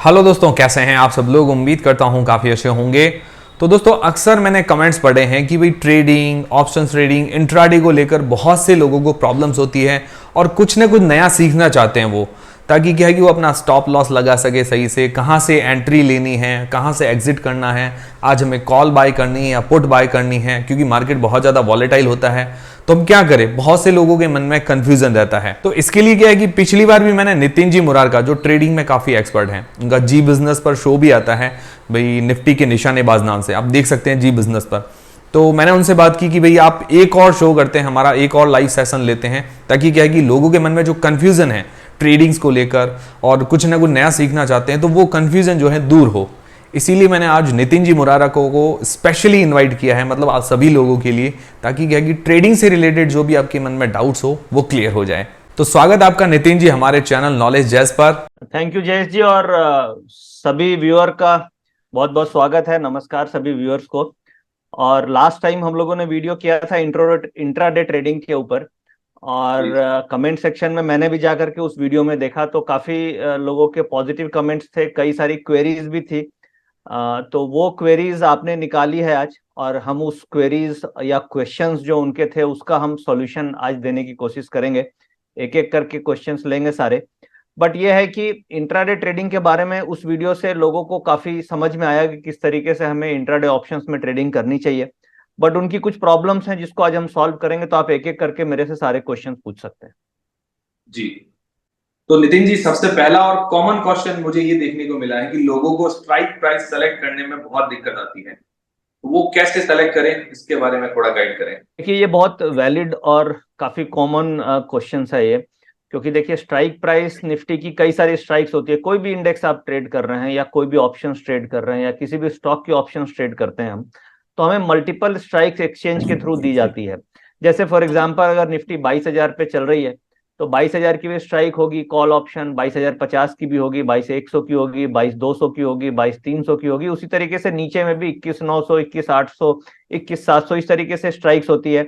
Hello दोस्तों, कैसे हैं आप सब लोग। उम्मीद करता हूं काफ़ी अच्छे होंगे। तो दोस्तों, अक्सर मैंने कमेंट्स पढ़े हैं कि भाई ट्रेडिंग, ऑप्शंस ट्रेडिंग, इंट्राडे को लेकर बहुत से लोगों को प्रॉब्लम्स होती है और कुछ ना कुछ नया सीखना चाहते हैं वो, ताकि क्या है कि वो अपना स्टॉप लॉस लगा सके सही से, कहाँ से एंट्री लेनी है, कहाँ से एग्जिट करना है, आज हमें कॉल बाय करनी है या पुट बाय करनी है, क्योंकि मार्केट बहुत ज़्यादा वॉलेटाइल होता है। तो हम क्या करें, बहुत से लोगों के मन में कंफ्यूजन रहता है। तो इसके लिए क्या है कि पिछली बार भी मैंने नितिन जी मुरार का, जो ट्रेडिंग में काफ़ी एक्सपर्ट हैं, उनका जी बिजनेस पर शो भी आता है भाई, निफ्टी के निशानेबाज नाम से, आप देख सकते हैं जी बिजनेस पर। तो मैंने उनसे बात की कि भाई आप एक और शो करते हैं, हमारा एक और लाइव सेशन लेते हैं, ताकि क्या है कि लोगों के मन में जो कंफ्यूजन है ट्रेडिंग्स को लेकर और कुछ ना कुछ नया सीखना चाहते हैं, तो वो कंफ्यूजन जो है दूर हो। इसीलिए मैंने आज नितिन जी मुरारा को स्पेशली इनवाइट किया है, मतलब आप सभी लोगों के लिए, ताकि क्या है कि ट्रेडिंग से रिलेटेड जो भी आपके मन में डाउट्स हो वो क्लियर हो जाए। तो स्वागत आपका नितिन जी हमारे चैनल नॉलेज जैस पर। थैंक यू जयेश जी। और सभी व्यूअर का बहुत बहुत स्वागत है। नमस्कार सभी व्यूअर्स को। और लास्ट टाइम हम लोगों ने वीडियो किया था इंट्राडे ट्रेडिंग के ऊपर, और कमेंट सेक्शन में मैंने भी जाकर के उस वीडियो में देखा तो काफी लोगों के पॉजिटिव कमेंट्स थे, कई सारी क्वेरीज भी थी। तो वो क्वेरीज आपने निकाली है आज, और हम उस क्वेरीज या क्वेश्चंस जो उनके थे उसका हम सॉल्यूशन आज देने की कोशिश करेंगे। एक एक करके क्वेश्चंस लेंगे सारे। बट ये है कि इंट्राडे ट्रेडिंग के बारे में उस वीडियो से लोगों को काफी समझ में आया कि किस तरीके से हमें इंट्राडे ऑप्शंस में ट्रेडिंग करनी चाहिए। बट उनकी कुछ प्रॉब्लम्स हैं जिसको आज हम सॉल्व करेंगे, तो आप एक एक करके मेरे से सारे क्वेश्चंस पूछ सकते हैं। जी, तो नितिन जी, सबसे पहला और कॉमन क्वेश्चन मुझे ये देखने को मिला है कि लोगों को स्ट्राइक प्राइस सेलेक्ट करने में बहुत दिक्कत आती है, वो कैसे सेलेक्ट करें, इसके बारे में थोड़ा गाइड करें। देखिए, ये बहुत वैलिड और काफी कॉमन क्वेश्चन है ये। क्योंकि देखिए, स्ट्राइक प्राइस निफ्टी की कई सारी स्ट्राइक्स होती है। कोई भी इंडेक्स आप ट्रेड कर रहे हैं या कोई भी ऑप्शन ट्रेड कर रहे हैं या किसी भी स्टॉक की ऑप्शन ट्रेड करते हैं हम, तो हमें मल्टीपल स्ट्राइक्स एक्सचेंज के थ्रू दी जाती है। जैसे फॉर एग्जाम्पल, अगर निफ्टी 22,000 पे चल रही है तो 22,000 की भी स्ट्राइक होगी कॉल ऑप्शन, 22,050 की भी होगी, 22,100 की होगी, 22,200 की होगी, 22,300 की होगी। उसी तरीके से नीचे में भी 21,900, 21,800, 21,700 इस तरीके से स्ट्राइक्स होती है।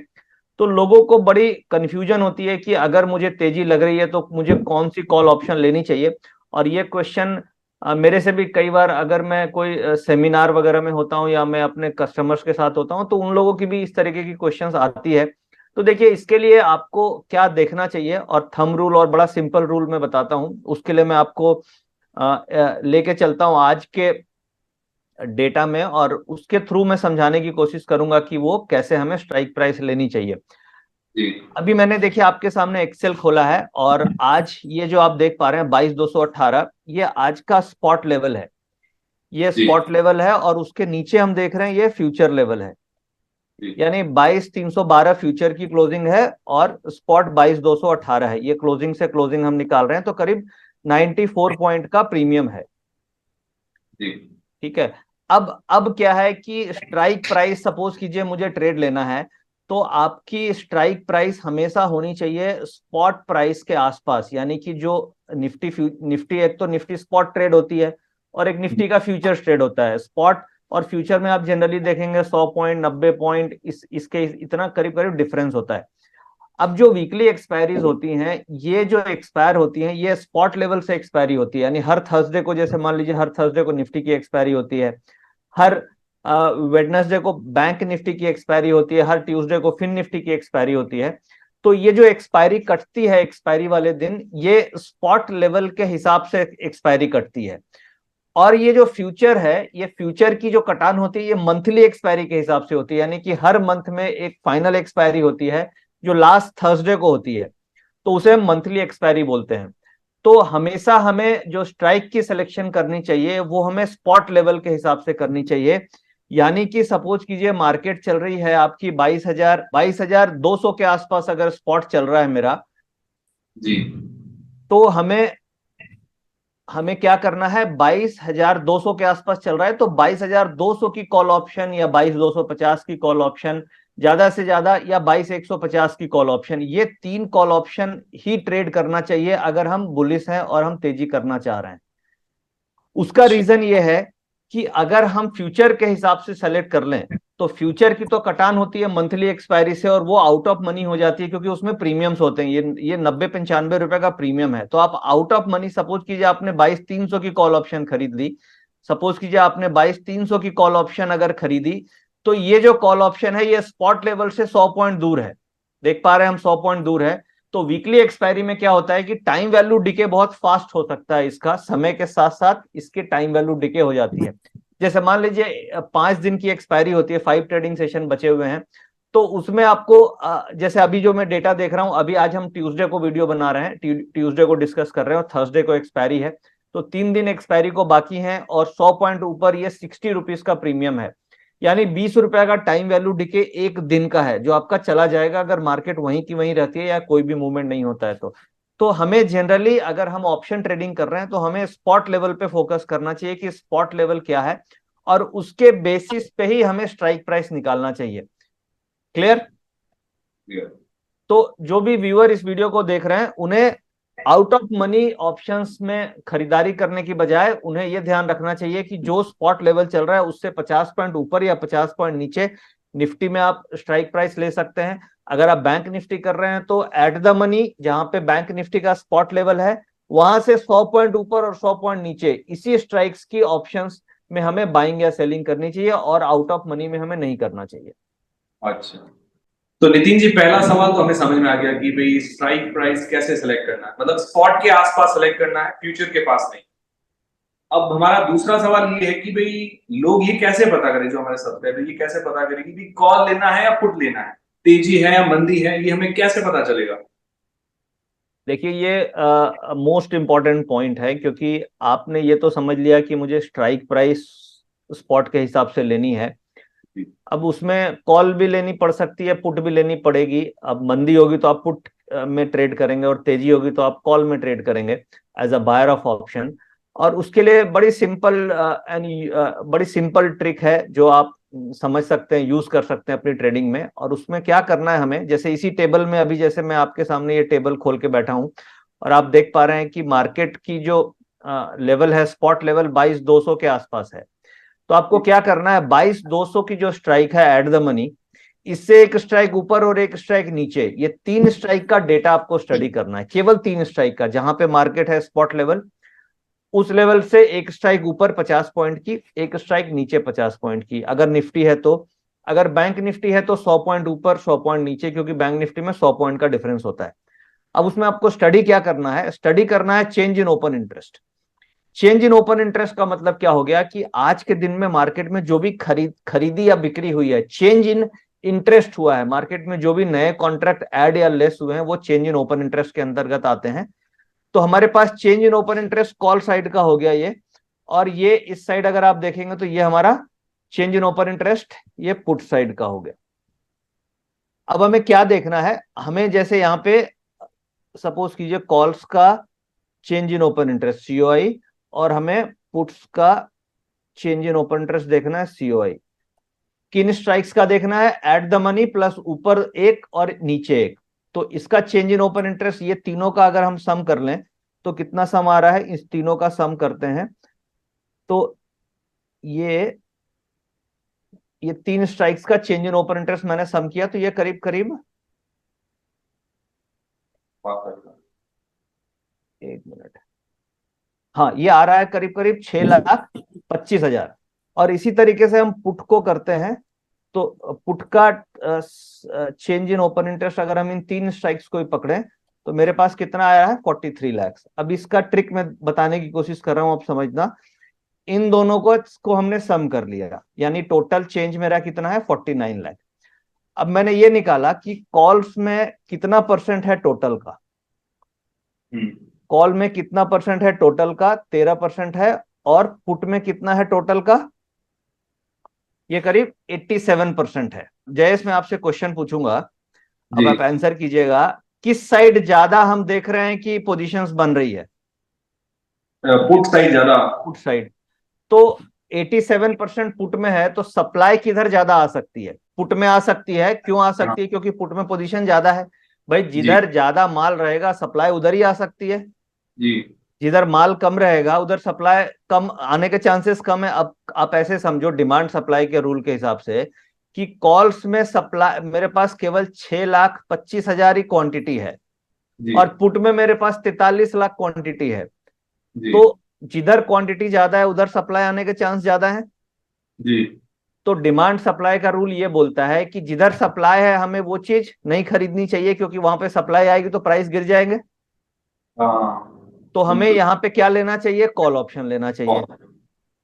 तो लोगों को बड़ी कंफ्यूजन होती है कि अगर मुझे तेजी लग रही है तो मुझे कौन सी कॉल ऑप्शन लेनी चाहिए। और ये क्वेश्चन मेरे से भी कई बार, अगर मैं कोई सेमिनार वगैरह में होता हूँ या मैं अपने कस्टमर्स के साथ होता हूँ, तो उन लोगों की भी इस तरीके की क्वेश्चंस आती है। तो देखिए, इसके लिए आपको क्या देखना चाहिए, और थंब रूल और बड़ा सिंपल रूल मैं बताता हूँ। उसके लिए मैं आपको लेके चलता हूँ आज के डेटा में, और उसके थ्रू मैं समझाने की कोशिश करूंगा कि वो कैसे हमें स्ट्राइक प्राइस लेनी चाहिए। जी। अभी मैंने देखिए आपके सामने एक्सेल खोला है, और आज ये जो आप देख पा रहे हैं 22,218, ये आज का स्पॉट लेवल है। ये जी। स्पॉट लेवल है, और उसके नीचे हम देख रहे हैं ये फ्यूचर लेवल है। जी। यानी 22,312 फ्यूचर की क्लोजिंग है, और स्पॉट 22,218 है। ये क्लोजिंग से क्लोजिंग हम निकाल रहे हैं, तो करीब 94 पॉइंट का प्रीमियम है। जी। ठीक है। अब क्या है कि स्ट्राइक प्राइस, सपोज कीजिए मुझे ट्रेड लेना है, तो आपकी स्ट्राइक प्राइस हमेशा होनी चाहिए स्पॉट प्राइस के आसपास। यानी कि जो निफ्टी एक तो निफ्टी स्पॉट ट्रेड होती है, और एक निफ्टी का फ्यूचर ट्रेड होता है। स्पॉट और फ्यूचर में आप जनरली देखेंगे 100 पॉइंट, 90 पॉइंट, इसके इतना करीब करीब डिफरेंस होता है। अब जो वीकली एक्सपायरीज होती हैं, ये जो एक्सपायर होती हैं, ये स्पॉट लेवल से एक्सपायरी होती है। यानी हर थर्सडे को, जैसे मान लीजिए हर थर्सडे को निफ्टी की एक्सपायरी होती है, हर वेडनेसडे को बैंक निफ्टी की एक्सपायरी होती है, हर ट्यूसडे को फिन निफ्टी की एक्सपायरी होती है। तो ये जो एक्सपायरी कटती है एक्सपायरी वाले दिन, ये स्पॉट लेवल के हिसाब से एक्सपायरी कटती है। और ये जो फ्यूचर है, ये फ्यूचर की जो कटान होती है, ये मंथली एक्सपायरी के हिसाब से होती है। यानी कि हर मंथ में एक फाइनल एक्सपायरी होती है जो लास्ट थर्सडे को होती है, तो उसे हम मंथली एक्सपायरी बोलते हैं। तो हमेशा हमें जो स्ट्राइक की सिलेक्शन करनी चाहिए वो हमें स्पॉट लेवल के हिसाब से करनी चाहिए। यानी कि सपोज कीजिए मार्केट चल रही है आपकी 22,200 के आसपास, अगर स्पॉट चल रहा है मेरा, जी। तो हमें हमें क्या करना है, 22,200 के आसपास चल रहा है तो 22,200 की कॉल ऑप्शन, या 22,250 की कॉल ऑप्शन ज्यादा से ज्यादा, या 22,150 की कॉल ऑप्शन, ये तीन कॉल ऑप्शन ही ट्रेड करना चाहिए अगर हम बुलिश हैं और हम तेजी करना चाह रहे हैं। उसका रीजन ये है कि अगर हम फ्यूचर के हिसाब से सेलेक्ट कर लें तो फ्यूचर की तो कटान होती है मंथली एक्सपायरी से, और वो आउट ऑफ मनी हो जाती है क्योंकि उसमें प्रीमियम्स होते हैं। ये 90-95 रुपए का प्रीमियम है। तो आप आउट ऑफ मनी, सपोज कीजिए आपने 22,300 की कॉल ऑप्शन खरीद ली, सपोज कीजिए आपने 22,300 की कॉल ऑप्शन अगर खरीदी, तो ये जो कॉल ऑप्शन है ये स्पॉट लेवल से 100 पॉइंट दूर है, देख पा रहे हैं हम, 100 पॉइंट दूर है। तो वीकली एक्सपायरी में क्या होता है कि टाइम वैल्यू डिके बहुत फास्ट हो सकता है इसका, समय के साथ साथ इसके टाइम वैल्यू डिके हो जाती है। जैसे मान लीजिए 5 दिन की एक्सपायरी होती है, 5 ट्रेडिंग सेशन बचे हुए हैं, तो उसमें आपको जैसे अभी जो मैं डेटा देख रहा हूं, अभी आज हम ट्यूसडे को वीडियो बना रहे हैं, ट्यूसडे को डिस्कस कर रहे हैं और थर्सडे को एक्सपायरी है, तो 3 दिन एक्सपायरी को बाकी हैं और 100 पॉइंट ऊपर ये 60 रुपीज का प्रीमियम है, यानी 20 रुपए का टाइम वैल्यू डिके एक दिन का है जो आपका चला जाएगा अगर मार्केट वहीं की वहीं रहती है या कोई भी मूवमेंट नहीं होता है तो हमें जनरली अगर हम ऑप्शन ट्रेडिंग कर रहे हैं तो हमें स्पॉट लेवल पे फोकस करना चाहिए कि स्पॉट लेवल क्या है, और उसके बेसिस पे ही हमें स्ट्राइक प्राइस निकालना चाहिए। क्लियर? तो जो भी व्यूअर इस वीडियो को देख रहे हैं उन्हें आउट ऑफ मनी ऑप्शंस में खरीदारी करने की बजाय उन्हें यह ध्यान रखना चाहिए कि जो स्पॉट लेवल चल रहा है उससे 50 पॉइंट ऊपर या 50 पॉइंट नीचे निफ्टी में आप स्ट्राइक प्राइस ले सकते हैं। अगर आप बैंक निफ्टी कर रहे हैं तो एट द मनी, जहां पे बैंक निफ्टी का स्पॉट लेवल है, वहां से 100 पॉइंट ऊपर और 100 पॉइंट नीचे इसी स्ट्राइक्स की ऑप्शंस में हमें बाइंग या सेलिंग करनी चाहिए और आउट ऑफ मनी में हमें नहीं करना चाहिए। अच्छा, तो नितिन जी पहला सवाल तो हमें समझ में आ गया कि भाई स्ट्राइक प्राइस कैसे सेलेक्ट करना है, मतलब स्पॉट के आसपास सेलेक्ट करना है, फ्यूचर के पास नहीं। अब हमारा दूसरा सवाल ये है कि भाई लोग ये कैसे पता करें, जो हमारे सब्सक्राइबर ये कैसे पता करें कि भाई कॉल लेना है या पुट लेना है, तेजी है या मंदी है, ये हमें कैसे पता चलेगा? देखिए ये मोस्ट इंपॉर्टेंट पॉइंट है, क्योंकि आपने ये तो समझ लिया कि मुझे स्ट्राइक प्राइस स्पॉट के हिसाब से लेनी है। अब उसमें कॉल भी लेनी पड़ सकती है, पुट भी लेनी पड़ेगी। अब मंदी होगी तो आप पुट में ट्रेड करेंगे और तेजी होगी तो आप कॉल में ट्रेड करेंगे as a buyer of option. और उसके लिए बड़ी सिंपल ट्रिक है जो आप समझ सकते हैं, यूज कर सकते हैं अपनी ट्रेडिंग में। और उसमें क्या करना है हमें, जैसे इसी टेबल में अभी जैसे मैं आपके सामने ये टेबल खोल के बैठा हूं और आप देख पा रहे हैं कि मार्केट की जो लेवल है, स्पॉट लेवल 22,200 के आसपास है। तो आपको क्या करना है, 22,200 की जो स्ट्राइक है एट द मनी, इससे एक स्ट्राइक ऊपर और एक स्ट्राइक नीचे, ये 3 स्ट्राइक का डेटा आपको स्टडी करना है, केवल 3 स्ट्राइक का। जहां पे मार्केट है स्पॉट लेवल, उस लेवल से एक स्ट्राइक ऊपर 50 पॉइंट की, एक स्ट्राइक नीचे 50 पॉइंट की अगर निफ्टी है तो। अगर बैंक निफ्टी है तो 100 पॉइंट ऊपर 100 पॉइंट नीचे, क्योंकि बैंक निफ्टी में 100 पॉइंट का डिफरेंस होता है। अब उसमें आपको स्टडी क्या करना है, स्टडी करना है change in open interest. Change in open interest का मतलब क्या हो गया कि आज के दिन में मार्केट में जो भी खरीदी या बिक्री हुई है, चेंज इन इंटरेस्ट हुआ है मार्केट में, जो भी नए कॉन्ट्रैक्ट ऐड या लेस हुए हैं वो चेंज इन ओपन इंटरेस्ट के अंतर्गत आते हैं। तो हमारे पास change in open interest call side का हो गया ये, और ये इस साइड अगर आप देखेंगे तो ये हमारा चेंज इन ओपन इंटरेस्ट ये पुट साइड का हो गया। अब हमें क्या देखना है, हमें जैसे यहाँ पे सपोज कीजिए कॉल्स का change in open interest COI, और हमें पुट्स का चेंज इन ओपन इंटरेस्ट देखना है सीओआई। किन स्ट्राइक्स का देखना है, एट द मनी प्लस ऊपर एक और नीचे एक। तो इसका चेंज इन ओपन इंटरेस्ट, ये तीनों का अगर हम सम कर लें तो कितना सम आ रहा है, इस तीनों का सम करते हैं तो ये 3 स्ट्राइक्स का चेंज इन ओपन इंटरेस्ट मैंने सम किया तो ये करीब करीब, एक मिनट, हाँ ये आ रहा है करीब करीब 6,25,000। और इसी तरीके से हम पुट को करते हैं तो पुट का चेंज इन ओपन इंटरेस्ट अगर हम इन 3 स्ट्राइक्स को ही पकड़े तो मेरे पास कितना आया है, 43 लाख। अब इसका ट्रिक मैं बताने की कोशिश कर रहा हूं, आप समझना। इन दोनों को हमने सम कर लिया, यानी टोटल चेंज मेरा कितना है, 49 लाख। अब मैंने ये निकाला कि कॉल्स में कितना परसेंट है टोटल का, कॉल में कितना परसेंट है टोटल का, 13% है। और पुट में कितना है टोटल का, ये करीब 87% है। जयेश मैं आपसे क्वेश्चन पूछूंगा, अब आप आंसर कीजिएगा, किस साइड ज्यादा हम देख रहे हैं कि पोजीशंस बन रही है? पुट साइड ज्यादा। Put side. तो 87% पुट में है तो सप्लाई किधर ज्यादा आ सकती है, पुट में आ सकती है। क्यों आ सकती है, क्योंकि पुट में पोजीशन ज्यादा है। भाई जिधर ज्यादा माल रहेगा सप्लाई उधर ही आ सकती है जी। जिधर माल कम रहेगा उधर सप्लाई कम आने के चांसेस कम है। अब आप ऐसे समझो डिमांड सप्लाई के रूल के हिसाब से कि कॉल्स में सप्लाई मेरे पास केवल 6,25,000 ही क्वांटिटी है जी और पुट में मेरे पास 43 लाख क्वांटिटी है। जी तो जिधर क्वांटिटी ज्यादा है उधर सप्लाई आने के चांस ज्यादा है। जी। तो डिमांड सप्लाई का रूल ये बोलता है कि जिधर सप्लाई है हमें वो चीज नहीं खरीदनी चाहिए, क्योंकि वहां पे सप्लाई आएगी तो प्राइस गिर जाएंगे। हाँ तो हमें बिल्कुल। यहाँ पे क्या लेना चाहिए? कॉल ऑप्शन लेना चाहिए। और-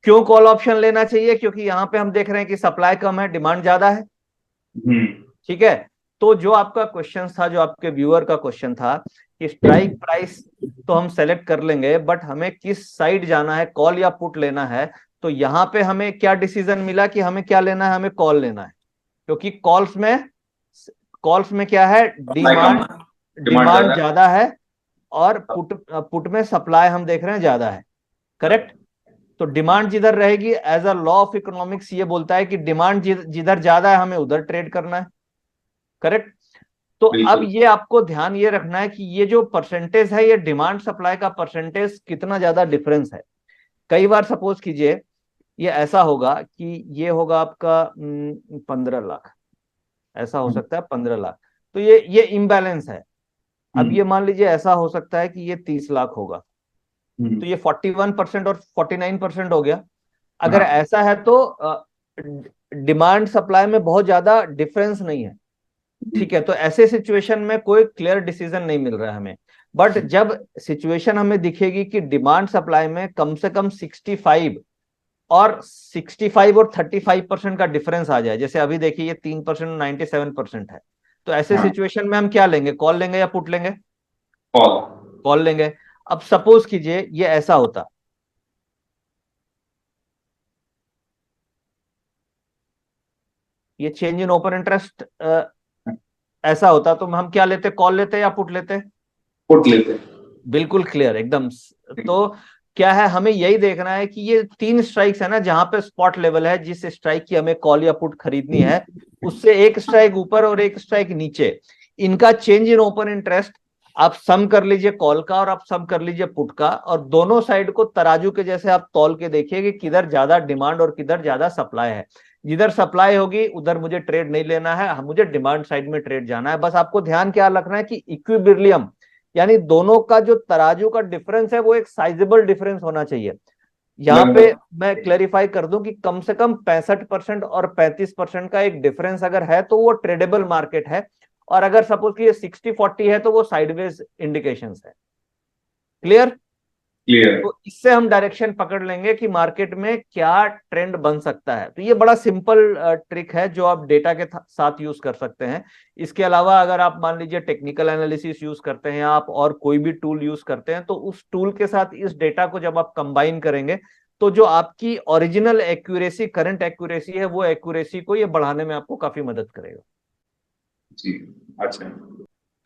क्यों कॉल ऑप्शन लेना चाहिए? क्योंकि यहाँ पे हम देख रहे हैं कि सप्लाई कम है, डिमांड ज्यादा है। हम्म। ठीक है। तो जो आपका क्वेश्चन था, जो आपके व्यूअर का क्वेश्चन था कि स्ट्राइक प्राइस तो हम सेलेक्ट कर लेंगे, बट हमें किस साइड जाना है, कॉल या पुट लेना है। तो यहाँ पे हमें क्या डिसीजन मिला कि हमें क्या लेना है? हमें कॉल लेना है, क्योंकि कॉल्स में क्या है? सप्लाई कम डिमांड है, डिमांड डिमांड ज्यादा है। ज्यादा है और पुट में सप्लाई हम देख रहे हैं ज्यादा है। करेक्ट। तो डिमांड जिधर रहेगी, as a law of economics ये बोलता है कि डिमांड जिधर ज्यादा है हमें उधर ट्रेड करना है। करेक्ट। तो अब बिल्कुल। ये आपको ध्यान ये रखना है कि ये जो परसेंटेज है, ये डिमांड सप्लाई का परसेंटेज कितना ज्यादा डिफरेंस है। कई बार सपोज कीजिए ये ऐसा होगा कि ये होगा आपका 15 लाख, ऐसा हो सकता है 15 लाख। तो ये इम्बैलेंस है। अब ये मान लीजिए ऐसा हो सकता है कि ये 30 लाख होगा, तो ये 41% और 49% हो गया। अगर हाँ ऐसा है तो डिमांड सप्लाई में बहुत ज्यादा डिफरेंस नहीं है। ठीक है। तो ऐसे सिचुएशन में कोई क्लियर डिसीजन नहीं मिल रहा है हमें। बट जब सिचुएशन हमें दिखेगी कि डिमांड सप्लाई में कम से कम 65 और 35% का डिफरेंस आ जाए, जैसे अभी देखिए ये 3% 97% है, तो ऐसे हाँ। सिचुएशन में हम क्या लेंगे? कॉल लेंगे या पुट लेंगे? कॉल। कॉल लेंगे। अब सपोज कीजिए ये ऐसा होता, ये चेंज इन ओपन इंटरेस्ट ऐसा होता, तो हम क्या लेते? कॉल लेते या पुट लेते? पुट लेते हैं। बिल्कुल क्लियर एकदम। तो क्या है, हमें यही देखना है कि ये 3 स्ट्राइक्स है ना, जहां पे स्पॉट लेवल है, जिस स्ट्राइक की हमें कॉल या पुट खरीदनी है, उससे एक स्ट्राइक ऊपर और एक स्ट्राइक नीचे, इनका चेंज इन ओपन इंटरेस्ट आप सम कर लीजिए कॉल का और आप सम कर लीजिए पुट का, और दोनों साइड को तराजू के जैसे आप तौल के देखिए कि किधर ज्यादा डिमांड और किधर ज्यादा सप्लाई है। जिधर सप्लाई होगी उधर मुझे ट्रेड नहीं लेना है, मुझे डिमांड साइड में ट्रेड जाना है। बस आपको ध्यान क्या रखना है कि इक्विबिलियम, यानी दोनों का जो तराजू का डिफरेंस है वो एक साइजेबल डिफरेंस होना चाहिए। यहाँ पे लगभग। मैं क्लेरिफाई कर दूं कि कम से कम 65% और 35% का एक डिफरेंस अगर है तो वो ट्रेडेबल मार्केट है, और अगर सपोज कि ये 60-40 है तो वो साइडवेज इंडिकेशंस है। क्लियर। क्लियर। तो इससे हम डायरेक्शन पकड़ लेंगे कि मार्केट में क्या ट्रेंड बन सकता है। तो ये बड़ा सिंपल ट्रिक है जो आप डेटा के साथ यूज कर सकते हैं। इसके अलावा अगर आप मान लीजिए टेक्निकल एनालिसिस यूज करते हैं या आप और कोई भी टूल यूज करते हैं, तो उस टूल के साथ इस डेटा को जब आप कंबाइन करेंगे तो जो आपकी ओरिजिनल एक्यूरेसी, करंट एक्यूरेसी है, वो एक्यूरेसी को ये बढ़ाने में आपको काफी मदद करेगा। जी। अच्छा,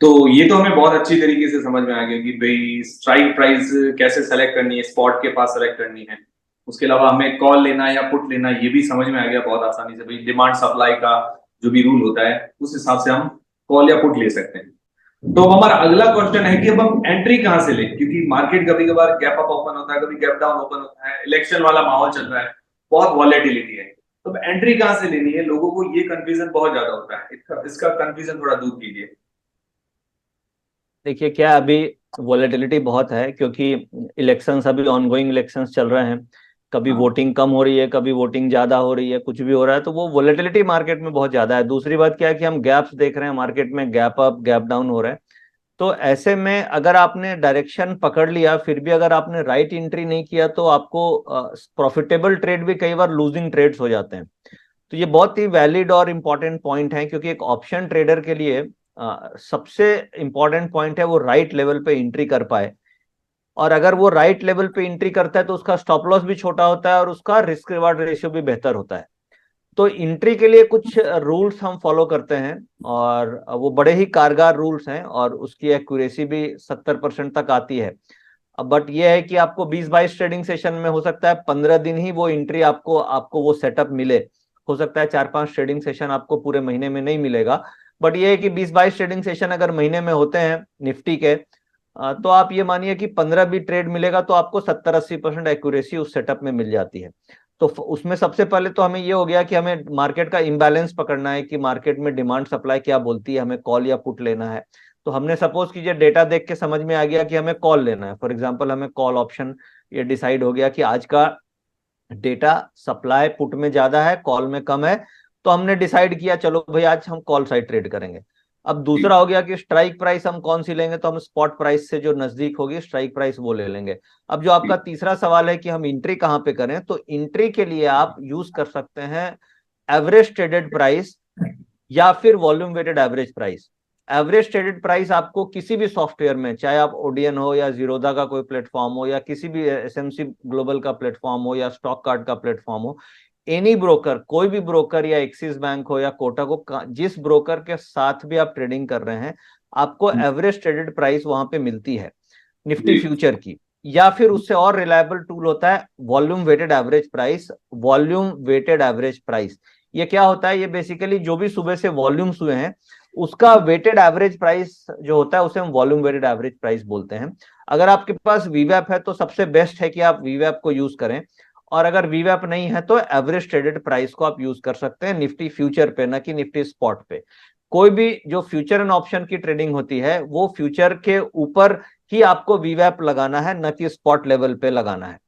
तो ये तो हमें बहुत अच्छी तरीके से समझ में आ गया कि भाई स्ट्राइक प्राइस कैसे सेलेक्ट करनी है, स्पॉट के पास सेलेक्ट करनी है। उसके अलावा हमें कॉल लेना है या पुट लेना है, ये भी समझ में आ गया बहुत आसानी से। भाई डिमांड सप्लाई का जो भी रूल होता है उस हिसाब से हम कॉल या पुट ले सकते हैं। तो अब हमारा अगला क्वेश्चन है कि अब हम एंट्री कहाँ से लें, क्योंकि मार्केट कभी कभार गैप अप ओपन होता है, कभी गैप डाउन ओपन होता है, इलेक्शन वाला माहौल चल रहा है, बहुत वॉलेटिलिटी है। तो अब एंट्री कहाँ से लेनी है, लोगों को ये कंफ्यूजन बहुत ज्यादा होता है, इसका कंफ्यूजन थोड़ा दूर कीजिए। देखिए क्या, अभी वॉलेटिलिटी बहुत है क्योंकि इलेक्शंस, अभी ऑनगोइंग इलेक्शंस चल रहे हैं। कभी हाँ वोटिंग कम हो रही है, कभी वोटिंग ज्यादा हो रही है, कुछ भी हो रहा है, तो वो वॉलेटिलिटी मार्केट में बहुत ज्यादा है। दूसरी बात क्या है कि हम गैप्स देख रहे हैं मार्केट में, गैप अप गैप डाउन हो रहा है। तो ऐसे में अगर आपने डायरेक्शन पकड़ लिया फिर भी अगर आपने राइट एंट्री नहीं किया तो आपको प्रॉफिटेबल ट्रेड भी कई बार लूजिंग ट्रेड्स हो जाते हैं। तो ये बहुत ही वैलिड और इम्पोर्टेंट पॉइंट है, क्योंकि एक ऑप्शन ट्रेडर के लिए सबसे इंपॉर्टेंट पॉइंट है वो राइट लेवल पे एंट्री कर पाए। और अगर वो राइट लेवल पे एंट्री करता है तो उसका स्टॉप लॉस भी छोटा होता है और उसका रिस्क रिवार्ड रेशियो भी बेहतर होता है। तो एंट्री के लिए कुछ रूल्स हम फॉलो करते हैं, और वो बड़े ही कारगर रूल्स हैं, और उसकी एक्यूरेसी भी 70% तक आती है। अब बट ये है कि आपको 20-22 ट्रेडिंग सेशन में हो सकता है 15 दिन ही वो एंट्री आपको आपको वो सेटअप मिले। हो सकता है 4-5 ट्रेडिंग सेशन आपको पूरे महीने में नहीं मिलेगा। बट ये है कि 20-22 ट्रेडिंग सेशन अगर महीने में होते हैं निफ्टी के, तो आप ये मानिए कि 15 भी ट्रेड मिलेगा तो आपको 70-80% एक्यूरेसी उस सेटअप में मिल जाती है। तो उसमें सबसे पहले तो हमें ये हो गया कि हमें मार्केट का इम्बैलेंस पकड़ना है कि मार्केट में डिमांड सप्लाई क्या बोलती है, हमें कॉल या पुट लेना है। तो हमने सपोज कीजिए डेटा देख के समझ में आ गया कि हमें कॉल लेना है, फॉर एग्जांपल हमें कॉल ऑप्शन, ये डिसाइड हो गया कि आज का डेटा सप्लाई पुट में ज्यादा है, कॉल में कम है, तो हमने डिसाइड किया चलो भाई आज हम कॉल साइड ट्रेड करेंगे। अब दूसरा हो गया कि स्ट्राइक प्राइस हम कौन सी लेंगे, तो हम स्पॉट प्राइस से जो नजदीक होगी स्ट्राइक प्राइस वो ले लेंगे। अब जो आपका तीसरा सवाल है कि हम एंट्री कहां पे करें, तो एंट्री के लिए आप यूज कर सकते हैं एवरेज ट्रेडेड प्राइस या फिर volume weighted average price. Average traded price आपको किसी भी सॉफ्टवेयर में, चाहे आप ओडियन हो या जीरोधा का कोई प्लेटफॉर्म हो या किसी भी एसएमसी ग्लोबल का प्लेटफॉर्म हो या स्टॉक कार्ड का प्लेटफॉर्म हो, एनी ब्रोकर, कोई भी ब्रोकर या एक्सिस बैंक हो या कोटक हो, जिस ब्रोकर के साथ भी आप ट्रेडिंग कर रहे हैं, आपको एवरेज ट्रेडेड प्राइस वहां पे मिलती है निफ्टी फ्यूचर की। या फिर उससे और रिलायबल टूल होता है volume weighted average price. Volume weighted average price ये क्या होता है, ये बेसिकली जो भी सुबह से वॉल्यूम्स हुए हैं उसका वेटेड एवरेज प्राइस जो होता है उसे हम वॉल्यूम वेटेड एवरेज प्राइस बोलते हैं। अगर आपके पास वीवैप है तो सबसे बेस्ट है कि आप वीवैप को यूज करें, और अगर वीवैप नहीं है तो एवरेज ट्रेडेड प्राइस को आप यूज कर सकते हैं निफ्टी फ्यूचर पे, ना कि निफ्टी स्पॉट पे। कोई भी जो फ्यूचर एंड ऑप्शन की ट्रेडिंग होती है वो फ्यूचर के ऊपर ही आपको वीवैप लगाना है, न कि स्पॉट लेवल पे लगाना है।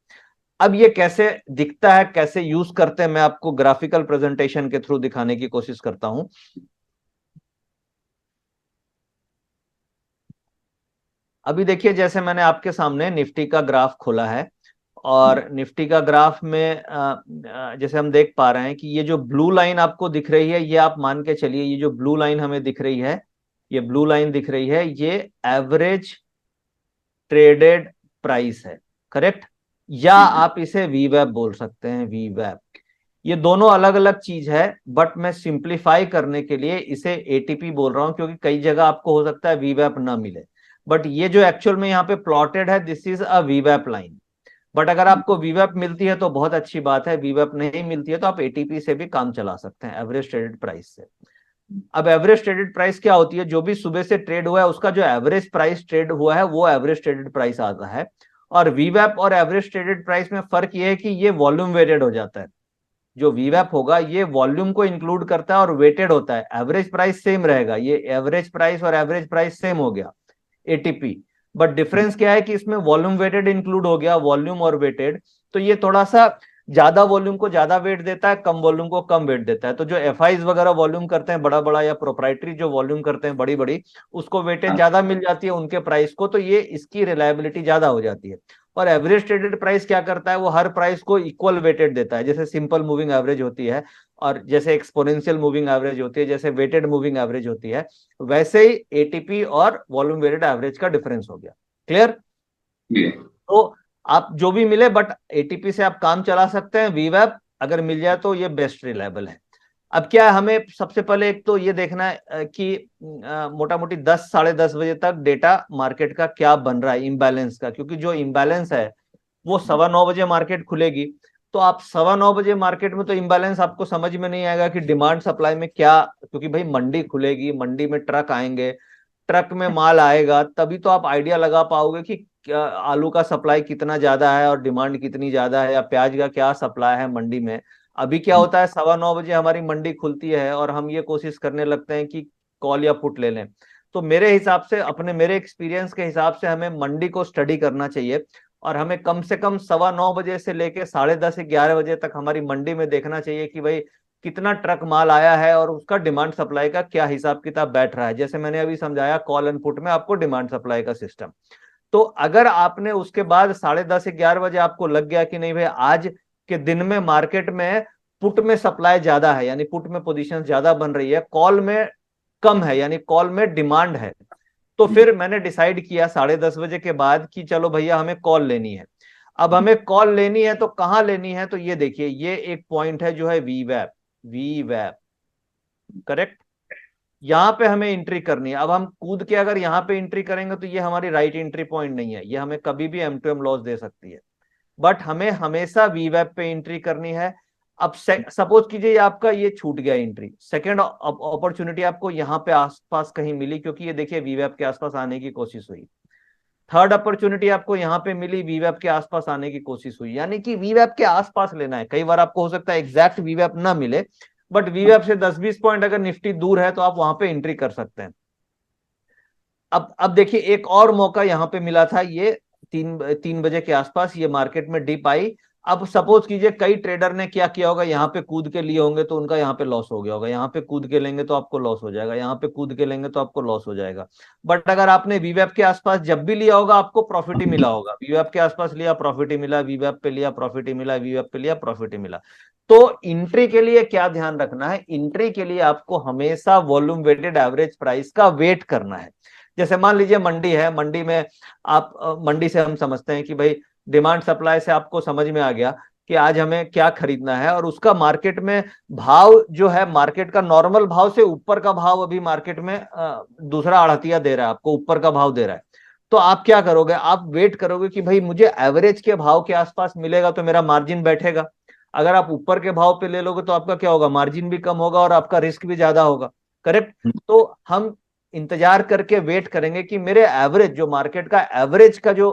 अब ये कैसे दिखता है, कैसे यूज करते हैं, मैं आपको ग्राफिकल प्रेजेंटेशन के थ्रू दिखाने की कोशिश करता हूं। अभी देखिए जैसे मैंने आपके सामने निफ्टी का ग्राफ खोला है, और निफ्टी का ग्राफ में जैसे हम देख पा रहे हैं कि ये जो ब्लू लाइन आपको दिख रही है, ये आप मान के चलिए ये जो ब्लू लाइन हमें दिख रही है, ये ब्लू लाइन दिख रही है, ये एवरेज ट्रेडेड प्राइस है, करेक्ट। या आप इसे वीवैप बोल सकते हैं, वीवैप। ये दोनों अलग अलग चीज है, बट मैं सिंप्लीफाई करने के लिए इसे एटीपी बोल रहा हूं, क्योंकि कई जगह आपको हो सकता है वीवैप ना मिले। बट ये जो एक्चुअल में यहाँ पे प्लॉटेड है, दिस इज अ वीवैप लाइन। बट अगर आपको वीवैप मिलती है तो बहुत अच्छी बात है, वीवैप नहीं मिलती है तो आप एटीपी से भी काम चला सकते हैं, एवरेज ट्रेडेड प्राइस से। अब एवरेज ट्रेडेड प्राइस क्या होती है, जो भी सुबह से ट्रेड हुआ है उसका जो एवरेज प्राइस ट्रेड हुआ है वो एवरेज ट्रेडेड प्राइस आता है। और वीवैप और एवरेज ट्रेडेड प्राइस में फर्क ये है कि ये वॉल्यूम वेटेड हो जाता है। जो वीवैप होगा ये वॉल्यूम को इंक्लूड करता है और वेटेड होता है, एवरेज प्राइस सेम रहेगा, ये एवरेज प्राइस और एवरेज प्राइस सेम हो गया एटीपी। बट डिफरेंस क्या है कि इसमें वॉल्यूम वेटेड इंक्लूड हो गया, वॉल्यूम और वेटेड। तो ये थोड़ा सा ज्यादा वॉल्यूम को ज्यादा वेट देता है, कम वॉल्यूम को कम वेट देता है। तो जो एफआईज वगैरह वॉल्यूम करते हैं बड़ा बड़ा, या प्रोप्राइटरी जो वॉल्यूम करते हैं बड़ी बड़ी, उसको वेटेज ज्यादा मिल जाती है उनके प्राइस को, तो ये इसकी रिलायबिलिटी ज्यादा हो जाती है। और एवरेज ट्रेडेड प्राइस क्या करता है, वो हर प्राइस को इक्वल वेटेड देता है, जैसे सिंपल मूविंग एवरेज होती है और जैसे एक्सपोनेंशियल मूविंग एवरेज होती है, जैसे वेटेड मूविंग एवरेज होती है, वैसे ही एटीपी और वॉल्यूम वेटेड एवरेज का डिफरेंस हो गया। क्लियर? तो आप जो भी मिले, बट एटीपी से आप काम चला सकते हैं, वीवैप अगर मिल जाए तो ये बेस्ट रिलायबल है। अब क्या है, हमें सबसे पहले एक तो ये देखना है कि मोटा मोटी 10 साढ़े 10 बजे तक डेटा मार्केट का क्या बन रहा है इम्बैलेंस का, क्योंकि जो इम्बैलेंस है वो 9:15 बजे मार्केट खुलेगी। तो आप 9:15 बजे मार्केट में तो इम्बैलेंस आपको समझ में नहीं आएगा कि डिमांड सप्लाई में क्या, क्योंकि भाई मंडी खुलेगी, मंडी में ट्रक आएंगे, ट्रक में माल आएगा, तभी तो आप आइडिया लगा पाओगे कि आलू का सप्लाई कितना ज्यादा है और डिमांड कितनी ज्यादा है, या प्याज का क्या सप्लाई है मंडी में। अभी क्या होता है, 9:15 बजे हमारी मंडी खुलती है और हम ये कोशिश करने लगते हैं कि कॉल या पुट ले लें। तो मेरे हिसाब से, मेरे एक्सपीरियंस के हिसाब से हमें मंडी को स्टडी करना चाहिए, और हमें कम से कम 9:15 बजे से लेके 10:30 11 बजे तक हमारी मंडी में देखना चाहिए कि भाई कितना ट्रक माल आया है और उसका डिमांड सप्लाई का क्या हिसाब किताब बैठ रहा है। जैसे मैंने अभी समझाया कॉल एंड पुट में आपको डिमांड सप्लाई का सिस्टम। तो अगर आपने उसके बाद 10:30 11 बजे आपको लग गया कि नहीं भाई आज के दिन में मार्केट में पुट में सप्लाई ज्यादा है, यानी पुट में पोजीशन ज्यादा बन रही है, कॉल में कम है, यानी कॉल में डिमांड है, तो फिर मैंने डिसाइड किया 10:30 बजे के बाद कि चलो भैया हमें कॉल लेनी है। अब हमें कॉल लेनी है तो कहां लेनी है, तो ये देखिए ये एक पॉइंट है जो है वीवैप, वीवैप, करेक्ट। यहां पे हमें एंट्री करनी है। अब हम कूद के अगर यहां पे एंट्री करेंगे तो ये हमारी राइट एंट्री पॉइंट नहीं है, ये हमें कभी भी M2M लॉस दे सकती है, बट हमें हमेशा वीवैप पे एंट्री करनी है। अब सपोज कीजिए आपका ये छूट गया एंट्री, सेकेंड अपॉर्चुनिटी आपको यहाँ पे आसपास कहीं मिली, क्योंकि ये देखिए वीवैप के आसपास आने की कोशिश हुई, थर्ड अपॉर्चुनिटी आपको यहाँ पे मिली, वीवैप के आसपास आने की कोशिश हुई, यानी कि वीवैप के आसपास लेना है। कई बार आपको हो सकता है एग्जैक्ट वीवैप ना मिले, बट वीवैप से 10-20 पॉइंट अगर निफ्टी दूर है तो आप वहां पे एंट्री कर सकते हैं। अब देखिए एक और मौका यहाँ पे मिला था, ये 3 बजे के आसपास ये मार्केट में डिप आई। अब सपोज कीजिए कई ट्रेडर ने क्या किया होगा, यहाँ पे कूद के लिए होंगे तो उनका यहाँ पे लॉस हो गया होगा, यहाँ पे कूद के लेंगे तो आपको लॉस हो जाएगा, यहाँ पे कूद के लेंगे तो आपको लॉस हो जाएगा। बट अगर आपने वीवैप के आसपास जब भी लिया होगा आपको प्रॉफिट ही मिला होगा। वीवैप के आसपास लिया प्रॉफिट ही मिला, वीवैप पे लिया प्रॉफिट ही मिला, वीवैप पे लिया प्रॉफिट ही मिला। तो इंट्री के लिए क्या ध्यान रखना है, इंट्री के लिए आपको हमेशा वॉल्यूम वेटेड एवरेज प्राइस का वेट करना है। जैसे मान लीजिए मंडी है, मंडी में आप मंडी से हम समझते हैं कि भाई डिमांड सप्लाई से आपको समझ में आ गया कि आज हमें क्या खरीदना है, और उसका मार्केट में भाव जो है, मार्केट का नॉर्मल भाव से ऊपर का भाव अभी मार्केट में दूसरा आढ़तिया दे रहा है, आपको ऊपर का भाव दे रहा है। तो आप क्या करोगे, आप वेट करोगे कि भाई मुझे एवरेज के भाव के आसपास मिलेगा तो मेरा मार्जिन बैठेगा। अगर आप ऊपर के भाव पे ले लोगे तो आपका क्या होगा, मार्जिन भी कम होगा और आपका रिस्क भी ज्यादा होगा। करेक्ट। तो हम इंतजार करके वेट करेंगे कि मेरे एवरेज, जो मार्केट का एवरेज का जो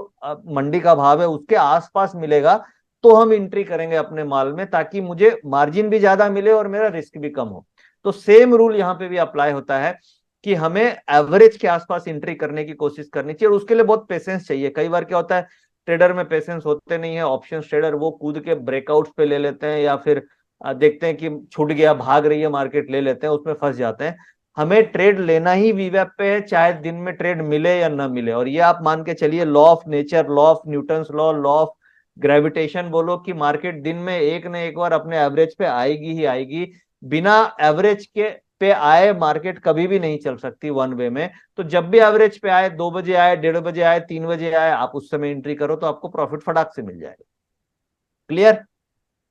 मंडी का भाव है उसके आसपास मिलेगा तो हम एंट्री करेंगे अपने माल में, ताकि मुझे मार्जिन भी ज्यादा मिले और मेरा रिस्क भी कम हो। तो सेम रूल यहाँ पे भी अप्लाई होता है कि हमें एवरेज के आसपास एंट्री करने की कोशिश करनी चाहिए, और उसके लिए बहुत पेशेंस चाहिए। कई बार क्या होता है, ट्रेडर में पेशेंस होते नहीं है, ऑप्शन ट्रेडर वो कूद के ब्रेकआउट्स पे ले लेते हैं, या फिर देखते हैं कि छूट गया, भाग रही है मार्केट, ले लेते हैं, उसमें फंस जाते हैं। हमें ट्रेड लेना ही वीवैप पे है, चाहे दिन में ट्रेड मिले या ना मिले। और ये आप मान के चलिए, law of nature, law of Newton's law, law of gravitation बोलो, कि मार्केट दिन में एक न एक बार अपने एवरेज पे आएगी ही आएगी। बिना एवरेज के पे आए मार्केट कभी भी नहीं चल सकती वन वे में। तो जब भी एवरेज पे आए, 2 बजे आए, 1:30 बजे आए, 3 बजे आए, आप उस समय एंट्री करो तो आपको प्रॉफिट फटाक से मिल जाएगा। क्लियर?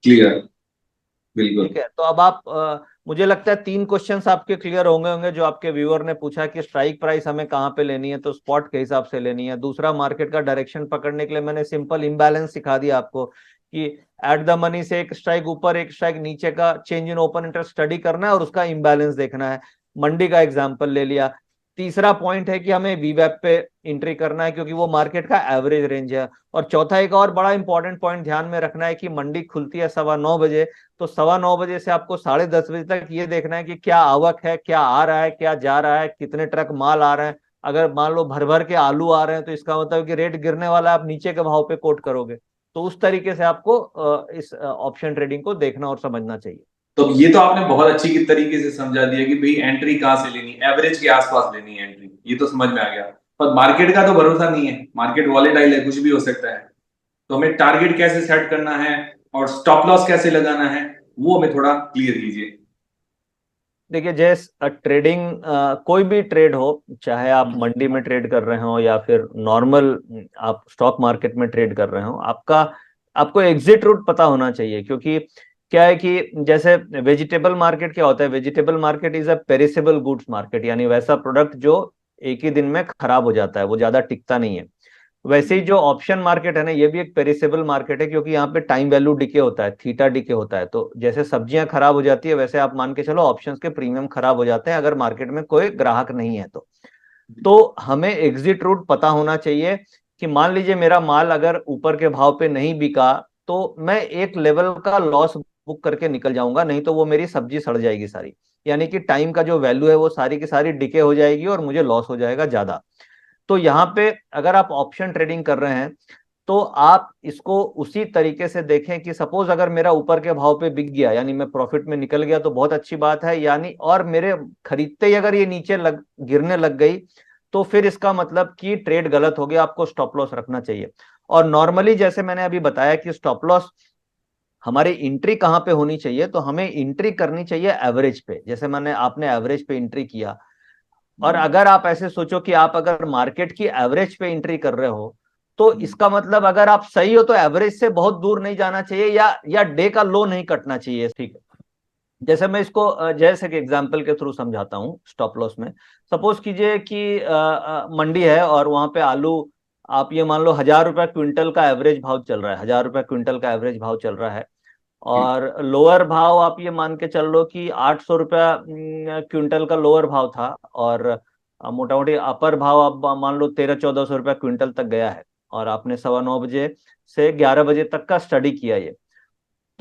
क्लियर, बिल्कुल। ठीक है। तो अब आप मुझे लगता है 3 क्वेश्चंस आपके क्लियर होंगे जो आपके व्यूअर ने पूछा कि स्ट्राइक प्राइस हमें कहाँ पे लेनी है, तो स्पॉट के हिसाब से लेनी है। दूसरा, मार्केट का डायरेक्शन पकड़ने के लिए मैंने सिंपल इम्बैलेंस सिखा दिया आपको कि एट द मनी से एक स्ट्राइक ऊपर एक स्ट्राइक नीचे का change in open interest study करना है और उसका इम्बैलेंस देखना है। मंडी का एग्जाम्पल ले लिया। तीसरा पॉइंट है कि हमें वीवैप पे एंट्री करना है क्योंकि वो मार्केट का एवरेज रेंज है। और चौथा, एक और बड़ा इंपॉर्टेंट पॉइंट ध्यान में रखना है कि मंडी खुलती है 9:15 बजे, तो 9:15 बजे से आपको 10:30 बजे तक ये देखना है कि क्या आवक है, क्या आ रहा है, क्या जा रहा है, कितने ट्रक माल आ रहे हैं। अगर मान लो भर भर के आलू आ रहे हैं तो इसका मतलब कि रेट गिरने वाला है, आप नीचे के भाव पे कोट करोगे। तो उस तरीके से आपको इस ऑप्शन ट्रेडिंग को देखना और समझना चाहिए। तो ये तो आपने बहुत अच्छी तरीके से समझा दिया कि भाई एंट्री कहाँ से लेनी, एवरेज के आसपास लेनी है एंट्री, ये तो समझ में आ गया। पर मार्केट का तो भरोसा नहीं है, मार्केट वॉलेटाइल है, कुछ भी हो सकता है। तो हमें टारगेट कैसे सेट करना है और स्टॉप लॉस कैसे लगाना है, वो हमें थोड़ा क्लियर कीजिए। देखिए, जैसे ट्रेडिंग, कोई भी ट्रेड हो, चाहे आप मंडी में ट्रेड कर रहे हो या फिर नॉर्मल आप स्टॉक मार्केट में ट्रेड कर रहे हो, आपको एग्जिट रूट पता होना चाहिए। क्योंकि क्या है कि जैसे वेजिटेबल मार्केट क्या होता है, vegetable market is a perishable goods market, यानी वैसा प्रोडक्ट जो एक ही दिन में खराब हो जाता है, वो ज्यादा टिकता नहीं है। वैसे ही जो ऑप्शन मार्केट है ना, ये भी एक पेरिसेबल मार्केट है, क्योंकि यहाँ पे टाइम वैल्यू डिके होता है, थीटा डिके होता है। तो जैसे सब्जियां खराब हो जाती है, वैसे आप मान के चलो ऑप्शंस के प्रीमियम खराब हो जाते हैं अगर मार्केट में कोई ग्राहक नहीं है तो हमें एग्जिट रूट पता होना चाहिए कि मान लीजिए मेरा माल अगर ऊपर के भाव पे नहीं बिका तो मैं एक लेवल का लॉस बुक करके निकल जाऊंगा, नहीं तो वो मेरी सब्जी सड़ जाएगी सारी। यानी कि टाइम का जो वैल्यू है वो सारी की सारी डिके हो जाएगी और मुझे लॉस हो जाएगा ज्यादा। तो यहाँ पे अगर आप ऑप्शन ट्रेडिंग कर रहे हैं तो आप इसको उसी तरीके से देखें कि सपोज अगर मेरा ऊपर के भाव पे बिक गया, यानी मैं प्रॉफिट में निकल गया, तो बहुत अच्छी बात है। यानी और मेरे खरीदते ही अगर ये नीचे गिरने लग गई तो फिर इसका मतलब कि ट्रेड गलत हो गया, आपको स्टॉप लॉस रखना चाहिए। और नॉर्मली जैसे मैंने अभी बताया कि स्टॉप लॉस हमारी एंट्री कहाँ पे होनी चाहिए, तो हमें एंट्री करनी चाहिए एवरेज पे। जैसे आपने एवरेज पे एंट्री किया, और अगर आप ऐसे सोचो कि आप अगर मार्केट की एवरेज पे एंट्री कर रहे हो तो इसका मतलब अगर आप सही हो तो एवरेज से बहुत दूर नहीं जाना चाहिए, या डे का लो नहीं कटना चाहिए। ठीक है। जैसे मैं इसको जैसे कि एग्जांपल के थ्रू समझाता हूँ स्टॉप लॉस में। सपोज कीजिए कि मंडी है और वहां पे आलू, आप ये मान लो 1,000 रुपए क्विंटल का एवरेज भाव चल रहा है, 1,000 रुपए क्विंटल का एवरेज भाव चल रहा है। और लोअर भाव आप ये मान के चल लो कि 800 रुपया क्विंटल का लोअर भाव था, और मोटा मोटी अपर भाव आप मान लो 1300-1400 रुपया क्विंटल तक गया है, और आपने 9:15 बजे से 11 बजे तक का स्टडी किया ये।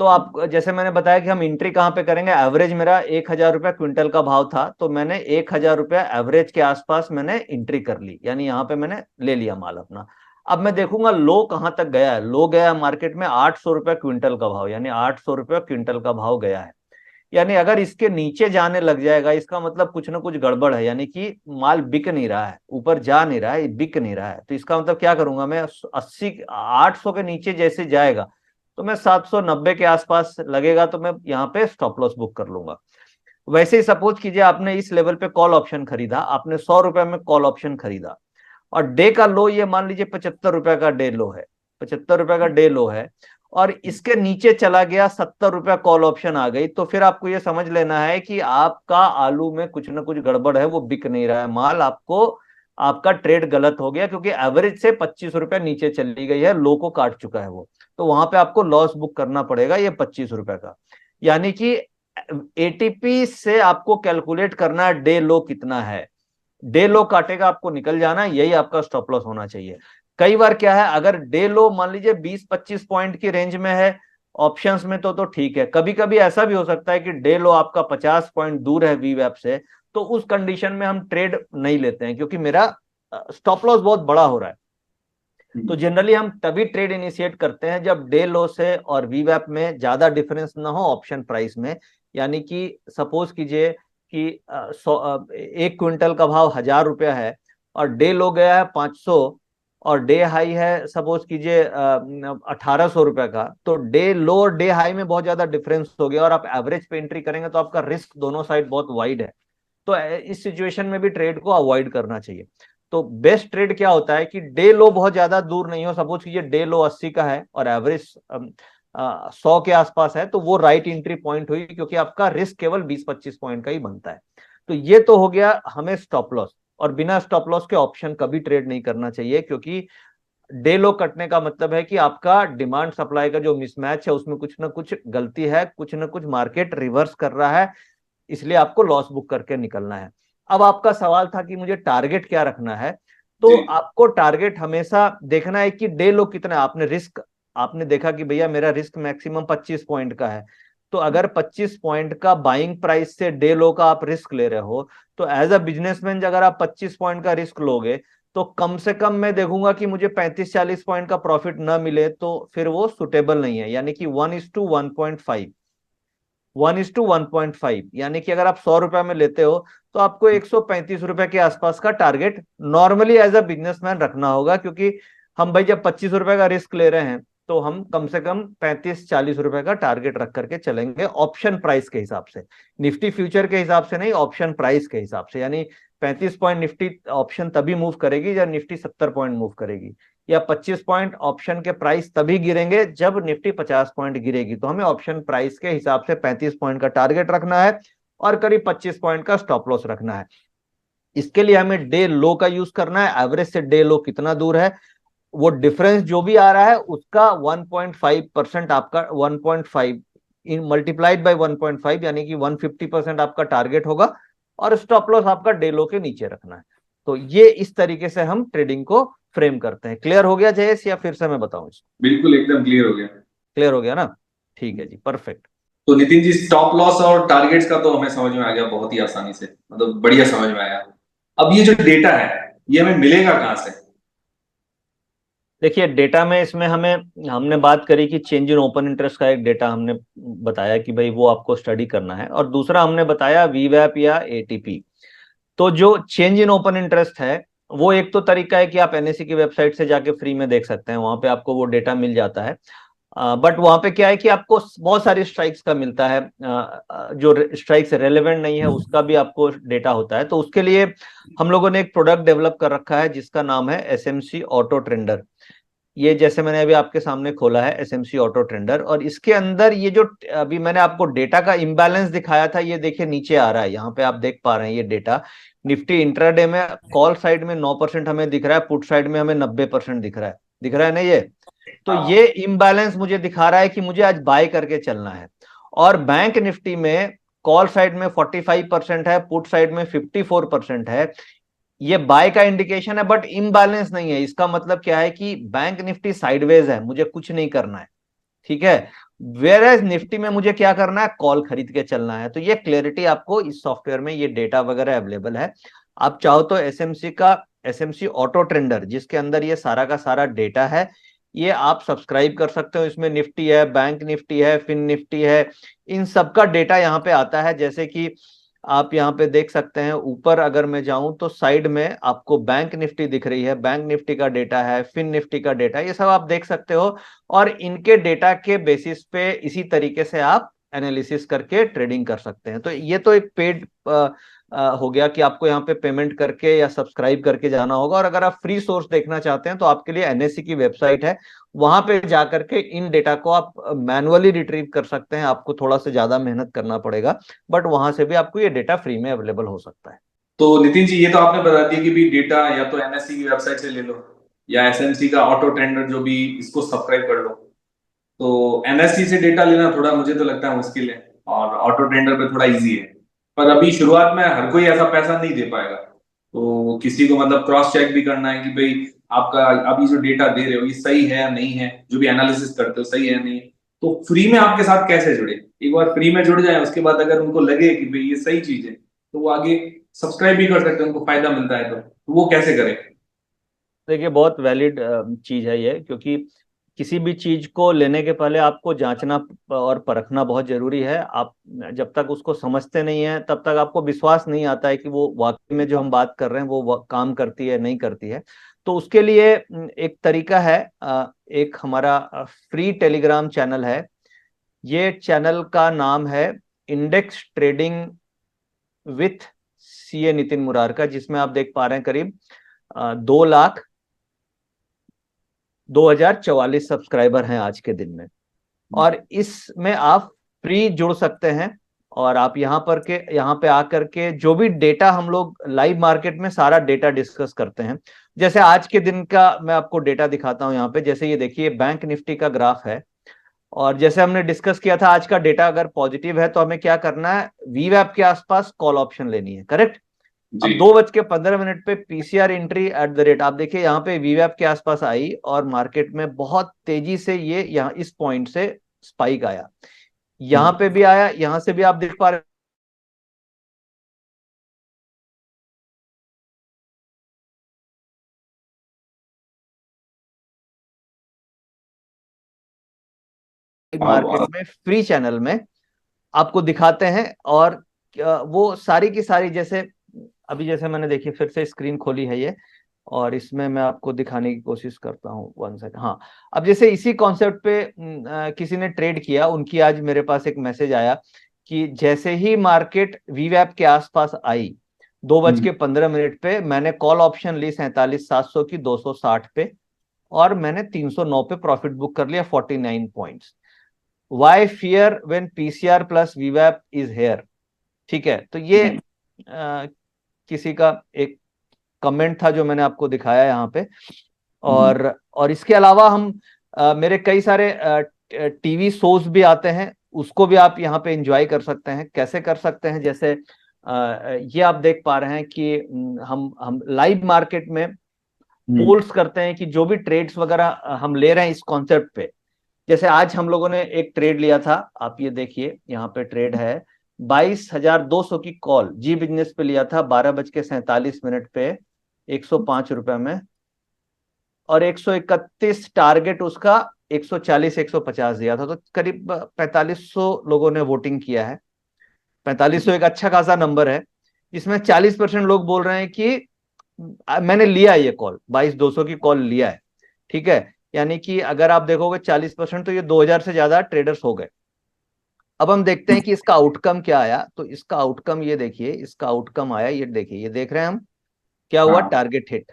तो आप जैसे मैंने बताया कि हम एंट्री कहाँ पे करेंगे, एवरेज मेरा 1000 रुपया क्विंटल का भाव था, तो मैंने 1000 रुपया एवरेज के आसपास मैंने एंट्री कर ली, यानी यहाँ पे मैंने ले लिया माल अपना। अब मैं देखूंगा लो कहाँ तक गया है। लो गया है मार्केट में 800 रुपया क्विंटल का भाव, यानी 800 रुपया क्विंटल का भाव गया है। यानी अगर इसके नीचे जाने लग जाएगा, इसका मतलब कुछ ना कुछ गड़बड़ है, यानी कि माल बिक नहीं रहा है, ऊपर जा नहीं रहा है, बिक नहीं रहा है। तो इसका मतलब क्या करूंगा मैं, 800 के नीचे जैसे जाएगा तो मैं 790 के आसपास लगेगा तो मैं यहाँ पे स्टॉप लॉस बुक कर लूंगा। वैसे ही सपोज कीजिए आपने इस लेवल पे कॉल ऑप्शन खरीदा, आपने 100 रुपए में कॉल ऑप्शन खरीदा, और डे का लो ये मान लीजिए 75 रुपए का डे लो है, 75 रुपए का डे लो है, और इसके नीचे चला गया 70 रुपया कॉल ऑप्शन आ गई, तो फिर आपको ये समझ लेना है कि आपका आलू में कुछ ना कुछ गड़बड़ है, वो बिक नहीं रहा है माल, आपको आपका ट्रेड गलत हो गया, क्योंकि एवरेज से 25 रुपया नीचे चली गई है, लो को काट चुका है वो, तो वहां पे आपको लॉस बुक करना पड़ेगा ये 25 रुपए का। यानी कि एटीपी से आपको कैलकुलेट करना है डे लो कितना है, डे लो काटेगा आपको निकल जाना, यही आपका स्टॉप लॉस होना चाहिए। कई बार क्या है, अगर डे लो मान लीजिए 20-25 पॉइंट की रेंज में है ऑप्शंस में तो ठीक है। कभी कभी ऐसा भी हो सकता है कि डे लो आपका 50 पॉइंट दूर है वीवैप से, तो उस कंडीशन में हम ट्रेड नहीं लेते हैं, क्योंकि मेरा स्टॉप लॉस बहुत बड़ा हो रहा है। तो जनरली हम तभी ट्रेड इनिशिएट करते हैं जब डे लो से और वीवैप में ज्यादा डिफरेंस ना हो ऑप्शन प्राइस में। यानी कि सपोज कीजिए कि 1 क्विंटल का भाव 1000 रुपया है, और डे लो गया है 500, और डे हाई है सपोज कीजिए 1800 रुपए का, तो डे लो और डे हाई में बहुत ज्यादा डिफरेंस हो गया, और आप एवरेज पे एंट्री करेंगे तो आपका रिस्क दोनों साइड बहुत वाइड है। तो इस सिचुएशन में भी ट्रेड को अवॉइड करना चाहिए। तो बेस्ट ट्रेड क्या होता है कि डे लो बहुत ज्यादा दूर नहीं हो, सपोज कीजिए डे लो 80 का है और एवरेज 100 के आसपास है, तो वो राइट एंट्री पॉइंट हुई, क्योंकि आपका रिस्क केवल 20-25 पॉइंट का ही बनता है। तो ये तो हो गया हमें स्टॉप लॉस, और बिना स्टॉप लॉस के ऑप्शन कभी ट्रेड नहीं करना चाहिए, क्योंकि डे लो कटने का मतलब है कि आपका डिमांड सप्लाई का जो मिसमैच है उसमें कुछ ना कुछ गलती है, कुछ ना कुछ मार्केट रिवर्स कर रहा है, इसलिए आपको लॉस बुक करके निकलना है। अब आपका सवाल था कि मुझे टारगेट क्या रखना है, तो आपको टारगेट हमेशा देखना है कि डे लो कितना है। आपने रिस्क, आपने देखा कि भैया मेरा रिस्क मैक्सिमम 25 पॉइंट का है, तो अगर 25 पॉइंट का बाइंग प्राइस से डे लो का आप रिस्क ले रहे हो, तो एज अ बिजनेसमैन अगर आप 25 पॉइंट का रिस्क लोगे, तो कम से कम मैं देखूंगा कि मुझे 35-40 पॉइंट का प्रॉफिट ना मिले, तो फिर वो सुटेबल नहीं है। यानी कि 1:1.5, 1:1.5, यानी कि अगर आप 100 रुपए में लेते हो तो आपको 135 रुपए के आसपास का target normally as a businessman रखना होगा, क्योंकि हम भाई जब 25 रुपए का रिस्क ले रहे हैं तो हम कम से कम 35-40 रुपए का टारगेट रख करके चलेंगे ऑप्शन प्राइस के हिसाब से, निफ्टी फ्यूचर के हिसाब से नहीं, ऑप्शन प्राइस के हिसाब से। यानी 35 पॉइंट निफ्टी ऑप्शन तभी मूव करेगी जब निफ्टी 70 पॉइंट मूव करेगी, या 25 पॉइंट ऑप्शन के प्राइस तभी गिरेंगे जब निफ्टी 50 पॉइंट गिरेगी। तो हमें ऑप्शन प्राइस के हिसाब से 35 पॉइंट का टारगेट रखना है और करीब 25 पॉइंट का स्टॉप लॉस रखना है। इसके लिए हमें डे लो का यूज करना है, एवरेज से डे लो कितना दूर है, वो डिफरेंस जो भी आ रहा है उसका 1.5% आपका 1.5 मल्टीप्लाइड बाय 1.5, यानी कि 150% आपका टारगेट होगा, और स्टॉप लॉस आपका डे लो के नीचे रखना है। तो ये इस तरीके से हम ट्रेडिंग को फ्रेम करते हैं। क्लियर हो गया जयेश, या फिर से मैं बताऊं इसको? बिल्कुल एकदम क्लियर हो गया। क्लियर हो गया ना, ठीक है जी, परफेक्ट। तो नितिन जी, स्टॉप लॉस और टारगेट्स का तो हमें समझ में आ गया बहुत ही आसानी से, मतलब बढ़िया समझ में आया। अब ये जो डेटा है ये हमें मिलेगा कहां से? देखिए डेटा में इसमें हमने बात करी कि चेंज इन ओपन इंटरेस्ट का एक डेटा हमने बताया कि भाई वो आपको स्टडी करना है, और दूसरा हमने बताया वीवैप या एटीपी। तो जो चेंज इन ओपन इंटरेस्ट है वो एक तो तरीका है कि आप एनएससी की वेबसाइट से जाके फ्री में देख सकते हैं, वहां पे आपको वो डेटा मिल जाता है। बट वहां पे क्या है कि आपको बहुत सारी स्ट्राइक्स का मिलता है, जो स्ट्राइक्स रेलेवेंट नहीं है उसका भी आपको डेटा होता है। तो उसके लिए हम लोगों ने एक प्रोडक्ट डेवलप कर रखा है जिसका नाम है एसएमसी ऑटो ट्रेंडर। ये जैसे मैंने अभी आपके सामने खोला है एसएमसी ऑटो ट्रेंडर, और इसके अंदर ये जो अभी मैंने आपको डेटा का इम्बैलेंस दिखाया था, ये देखिए नीचे आ रहा है, यहाँ पे आप देख पा रहे हैं ये डेटा। निफ्टी इंट्राडे में कॉल साइड में 9% हमें दिख रहा है, पुट साइड में हमें 90% दिख रहा है ना ये। तो ये इम्बैलेंस मुझे दिखा रहा है कि मुझे आज बाय करके चलना है। और बैंक निफ्टी में कॉल साइड में 45% है, पुट साइड में 54% है। ये बाय का इंडिकेशन है, बट इम्बैलेंस नहीं है। इसका मतलब क्या है कि बैंक निफ्टी साइडवेज है, मुझे कुछ नहीं करना है, ठीक है। वेयर एज निफ्टी में मुझे क्या करना है, कॉल खरीद के चलना है। तो ये क्लैरिटी आपको इस सॉफ्टवेयर में, ये डेटा वगैरह अवेलेबल है। आप चाहो तो एसएमसी ऑटो ट्रेंडर, जिसके अंदर ये सारा का सारा डेटा है, ये आप सब्सक्राइब कर सकते हो। इसमें निफ्टी है, बैंक निफ्टी है, फिन निफ्टी है, इन सबका डेटा यहाँ पे आता है। जैसे कि आप यहाँ पे देख सकते हैं, ऊपर अगर मैं जाऊं तो साइड में आपको बैंक निफ्टी दिख रही है, बैंक निफ्टी का डेटा है, फिन निफ्टी का डेटा, ये सब आप देख सकते हो। और इनके डेटा के बेसिस पे इसी तरीके से आप एनालिसिस करके ट्रेडिंग कर सकते हैं। तो ये तो एक पेड हो गया कि आपको यहाँ पे पेमेंट करके या सब्सक्राइब करके जाना होगा। और अगर आप फ्री सोर्स देखना चाहते हैं तो आपके लिए एनएससी की वेबसाइट है, वहां पे जाकर के इन डेटा को आप मैनुअली रिट्रीव कर सकते हैं। आपको थोड़ा सा ज्यादा मेहनत करना पड़ेगा, बट वहां से भी आपको ये डेटा फ्री में अवेलेबल हो सकता है। तो नितिन जी, ये तो आपने बता दिया कि भी डेटा या तो एनएससी की वेबसाइट से ले लो या एसएमसी का ऑटो ट्रेंडर जो भी, इसको सब्सक्राइब कर लो। तो एनएससी से डेटा लेना थोड़ा मुझे तो लगता है मुश्किल है, और ऑटो ट्रेंडर पे थोड़ा इजी है। पर अभी शुरुआत में हर कोई ऐसा पैसा नहीं दे पाएगा, तो किसी को मतलब क्रॉस चेक भी करना है कि भाई आपका अभी जो डेटा दे रहे हो ये सही है या नहीं है, जो भी एनालिसिस करते हो सही है नहीं है। तो फ्री में आपके साथ कैसे जुड़े? एक बार फ्री में जुड़ जाए, उसके बाद अगर उनको लगे कि भाई ये सही चीज है, तो वो आगे सब्सक्राइब भी कर सकते हैं, उनको फायदा मिलता है। तो वो कैसे करें? देखिए, बहुत वैलिड चीज है ये, क्योंकि किसी भी चीज को लेने के पहले आपको जांचना और परखना बहुत जरूरी है। आप जब तक उसको समझते नहीं है तब तक आपको विश्वास नहीं आता है कि वो वाकई में जो हम बात कर रहे हैं वो काम करती है नहीं करती है। तो उसके लिए एक तरीका है, एक हमारा फ्री टेलीग्राम चैनल है। ये चैनल का नाम है index trading with CA Nitin Murarka, जिसमें आप देख पा रहे हैं करीब 2,02,044 सब्सक्राइबर हैं आज के दिन में। और इसमें आप फ्री जुड़ सकते हैं, और आप यहाँ पे आकर के जो भी डेटा हम लोग लाइव मार्केट में सारा डेटा डिस्कस करते हैं। जैसे आज के दिन का मैं आपको डेटा दिखाता हूं यहाँ पे। जैसे ये देखिए, बैंक निफ्टी का ग्राफ है, और जैसे हमने डिस्कस किया था, आज का डेटा अगर पॉजिटिव है तो हमें क्या करना है, वीवैप के आसपास कॉल ऑप्शन लेनी है, करेक्ट। अब जी। 2:15 पे PCR entry at the rate, आप देखिए यहाँ पे वीवैप के आसपास आई और मार्केट में बहुत तेजी से ये यहाँ इस पॉइंट से स्पाइक आया, यहाँ पे भी आया, यहाँ से भी आप देख पा रहे मार्केट में फ्री चैनल में आपको दिखाते हैं। और वो सारी की सारी, जैसे अभी जैसे मैंने देखिए फिर से स्क्रीन खोली है ये, और इसमें मैं आपको दिखाने की कोशिश करता हूँ, 1 सेकंड। हाँ, अब जैसे इसी कॉन्सेप्ट पे किसी ने ट्रेड किया, उनकी आज मेरे पास एक मैसेज आया कि जैसे ही मार्केट वीवैप के आसपास आई 2:15 पे, मैंने कॉल ऑप्शन ली 47,700 की 260 पे, और मैंने 309 पे प्रॉफिट बुक कर लिया, 49 points. Why fear when PCR plus वीवैप इज हेयर, ठीक है। तो ये किसी का एक कमेंट था जो मैंने आपको दिखाया यहाँ पे। और इसके अलावा हम मेरे कई सारे टीवी शोज भी आते हैं, उसको भी आप यहाँ पे एंजॉय कर सकते हैं। कैसे कर सकते हैं, जैसे ये आप देख पा रहे हैं कि हम लाइव मार्केट में पोल्स करते हैं कि जो भी ट्रेड्स वगैरह हम ले रहे हैं इस कॉन्सेप्ट पे। जैसे आज हम लोगों ने एक ट्रेड लिया था, आप ये देखिए यहाँ पे ट्रेड है 22,200 की कॉल, जी बिजनेस पे लिया था 12:47 पे 105 रुपए में, और 131 टारगेट उसका 140-150 दिया था। तो करीब 4500 लोगों ने वोटिंग किया है। 4500 एक अच्छा खासा नंबर है, जिसमें 40% लोग बोल रहे हैं कि मैंने लिया ये कॉल, 22,200 की कॉल लिया है, ठीक है। यानी कि अगर आप देखोगे 40%, तो ये 2,000 से ज्यादा ट्रेडर्स हो गए। अब हम देखते हैं कि इसका आउटकम क्या आया। तो इसका आउटकम ये देखिए, इसका आउटकम आया, ये देखिए, ये देख रहे हैं हम, क्या हुआ, टारगेट हिट,